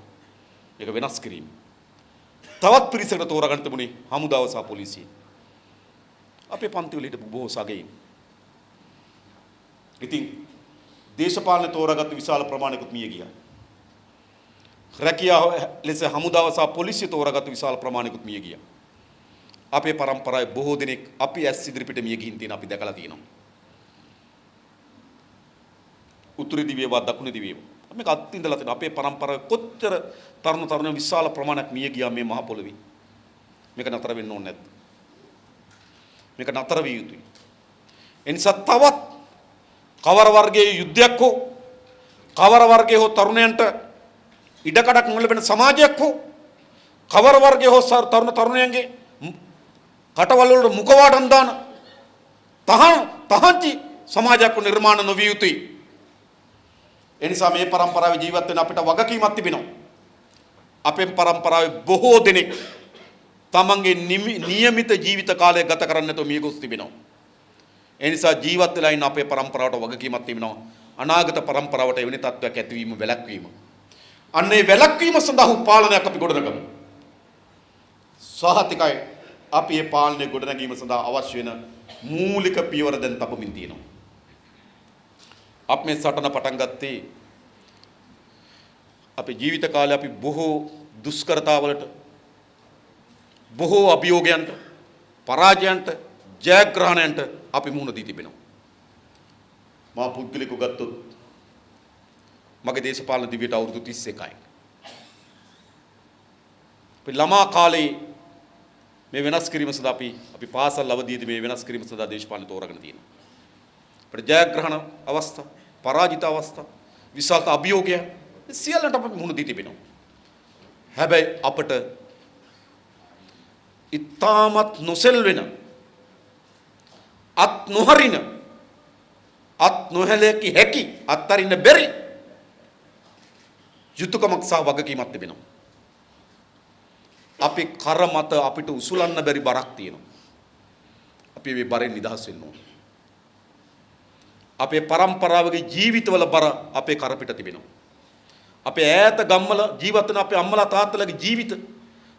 Speaker 1: ඒක වෙනස් කිරීම. තවත් පිරිසකට තෝරාගන්න තිබුණේ හමුදාව සහ පොලිසිය. අපේ පන්ති වල හිටපු බොහෝ සගයින්. ඉතින් දේශපාලන තෝරාගත්ත විශාල ප්‍රමාණයකට මිය ගියා. රැකියාව ලෙස හමුදාව සහ පොලිසිය තෝරාගත්ත විශාල ප්‍රමාණයකට මිය ගියා. අපේ පරම්පරාවේ බොහෝ දෙනෙක් අපි ඇස් ඉදිරිපිට මිය ගිහින් තියෙන අපි දැකලා තියෙනවා. උතුරේදී වේවා දකුණේදී වේවා. මේක අත්විඳලා තියෙනවා. අපේ පරම්පරාවේ කොච්චර තරුණ විශාල ප්‍රමාණයක් මිය ගියා මේ මහ පොළොවේ. මේක නතර වෙන්න ඕනේ නැද්ද? මේක නතර විය යුතුයි. එනිසා තවත් කවර වර්ගයේ යුද්ධයක් හෝ කවර වර්ගයේ හෝ තරුණයන්ට ඉඩකඩක් නොලැබෙන සමාජයක් හෝ කවර වර්ගයේ හෝ තරුණයන්ගේ කටවල් වල මුඛවාඩම් දාන තහංචි සමාජයක් නිර්මාණ නොවිය යුතුයි. එනිසා මේ පරම්පරාවේ ජීවත් වෙන අපිට වගකීමක් තිබෙනවා. අපේ පරම්පරාවේ බොහෝ දෙනෙක් තමන්ගේ නියමිත ජීවිත කාලය ගත කරන්න නැතුව මිය ගොස් තිබෙනවා. එනිසා ජීවත් වෙලා ඉන්න අපේ පරම්පරාවට වගකීමක් තිබෙනවා. අනාගත පරම්පරාවට එවැනි තත්ත්වයක් ඇතිවීම වැළැක්වීම. අන්නේ වැළැක්වීම සඳහා පාලනයක් අපි ගොඩනගමු. සහතිකයි අපි මේ පාලනය ගොඩනැගීම සඳහා අවශ්‍ය වෙන මූලික පියවර දැන් තබමින් තියෙනවා. අපි මේ සටන පටන් ගත්තේ අපේ ජීවිත කාලේ අපි බොහෝ දුෂ්කරතාවලට බොහෝ අභියෝගයන්ට පරාජයන්ට ජයග්‍රහණයන්ට අපි මුහුණ දී තිබෙනවා. මා පුද්ගලිකව ගත්තොත් මගේ දේශපාලන දිවියට අවුරුදු 31යි. අපි ළමා කාලේ මේ වෙනස් කිරීම සඳහා අපි පාසල් අවධියේදී මේ වෙනස් කිරීම සඳහා දේශපාලන තෝරාගෙන තියෙනවා. අපිට ජයග්‍රහණ අවස්ථා, පරාජිත අවස්ථා, විශාල අභියෝගයන් සියල්ලට අපි මුහුණ දී තිබෙනවා. හැබැයි අපට ඉතාමත් නොසෙල්වෙන අත් නොහරින අත් නොහැලකි හැකි අත්තරින්න බැරි යුතුයකමක් සහ වගකීමක් තිබෙනවා. අපි කර මත අපිට උසුලන්න බැරි බරක් තියෙනවා. අපි මේ බරෙන් නිදහස් වෙන්න ඕන. අපේ પરම්පරාවගේ ජීවිතවල බර අපේ කර පිට තිබෙනවා. අපේ ඈත ගම්වල ජීවත් වෙන අපේ අම්මලා තාත්තලාගේ ජීවිත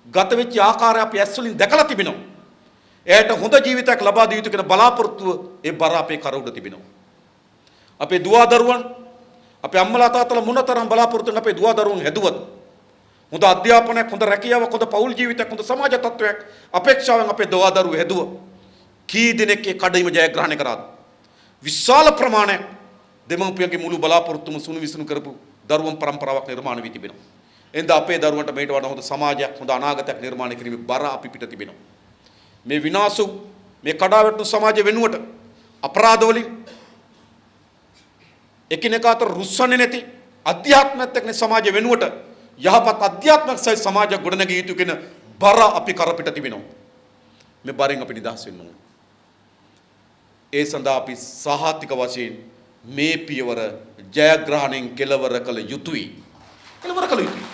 Speaker 1: ගත වෙච්ච ආකාරය අපි ඇස් වලින් දැකලා තිබෙනවා. එයාට හොඳ ජීවිතයක් ලබා දිය යුතු කියන බලාපොරොත්තුව ඒ බර අපේ කර උඩ තිබෙනවා. අපේ දුවා දරුවන් අපේ අම්මලා තාත්තලා මොනතරම් බලාපොරොත්තු වෙන අපේ දුවා දරුවන් හැදුවත් හොඳ අධ්‍යාපනයක් හොඳ රැකියාවක් හොඳ පෞල් ජීවිතයක් හොඳ සමාජ තත්වයක් අපේක්ෂාවෙන් අපේ දුවා දරුවෝ හැදුවා. කී දෙනෙක් ඒ කඩයිම ජයග්‍රහණය කරාද? විශාල ප්‍රමාණයක් දෙමව්පියන්ගේ මුළු බලාපොරොත්තුම සුණු විසුණු කරපු දරුවන් પરම්පරාවක් නිර්මාණය වී තිබෙනවා. එහෙනම් අපේ දරුවන්ට මේට වඩා හොඳ සමාජයක් හොඳ අනාගතයක් නිර්මාණය කිරීමේ බර අපි පිට තිබෙනවා. මේ විනාශ මේ කඩාවැටුණු සමාජ වෙනුවට අපරාධ වලින් එකිනෙකා අතර රුස්සන්නේ නැති අධ්‍යාත්මයක් එක්ක සමාජ වෙනුවට යහපත් අධ්‍යාත්මයක් සහිත සමාජයක් ගොඩනැගිය යුතු කියන බර අපි කර පිට තිබෙනවා. මේ බරෙන් අපි නිදහස් වෙන්න ඕන. ඒ සඳහා අපි සහාතික වශයෙන් මේ පියවර ජයග්‍රහණයෙන් කෙලවර කළ යුතුයි. කෙලවර කළ යුතුයි.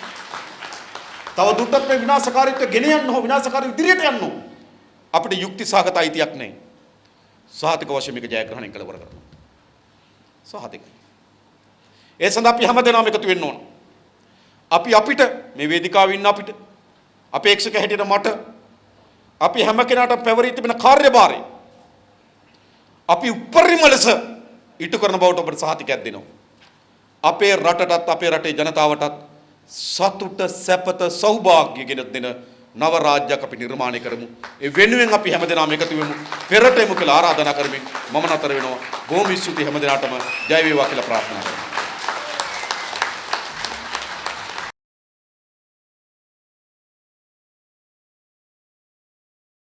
Speaker 1: තව දුරටත් මේ විනාශකාරීත්වය ගෙන යන්න හෝ විනාශකාරී ඉදිරියට යන්න හෝ අපිට යුක්ති සහගත අයිතියක් නැහැ. සහාතික වශයෙන් මේක ජයග්‍රහණයෙන් කෙලවර කරනවා. සහාතික. ඒ සඳහා අපි හැමදෙනාම එකතු වෙන්න ඕන. අපිට මේ වේදිකාවේ ඉන්න අපිට අපේක්ෂක හැටියට මට අපි හැම කෙනාටම පැවරී තිබෙන කාර්යභාරය අපි උපරිම ලෙස ඉටු කරන බවට ඔබට සහතිකයක් දෙනවා. අපේ රටටත් අපේ රටේ ජනතාවටත් සතුට සැපත සෞභාග්‍ය ගෙන දෙන නව රාජ්‍යයක් අපි නිර්මාණය කරමු. ඒ වෙනුවෙන් අපි හැමදෙනාම එකතු වෙමු. පෙරට එමු කියලා ආරාධනා කරමින් මම නතර වෙනවා. බොහොම ස්තුතියි හැමදෙනාටම ජය වේවා කියලා ප්‍රාර්ථනා කරනවා.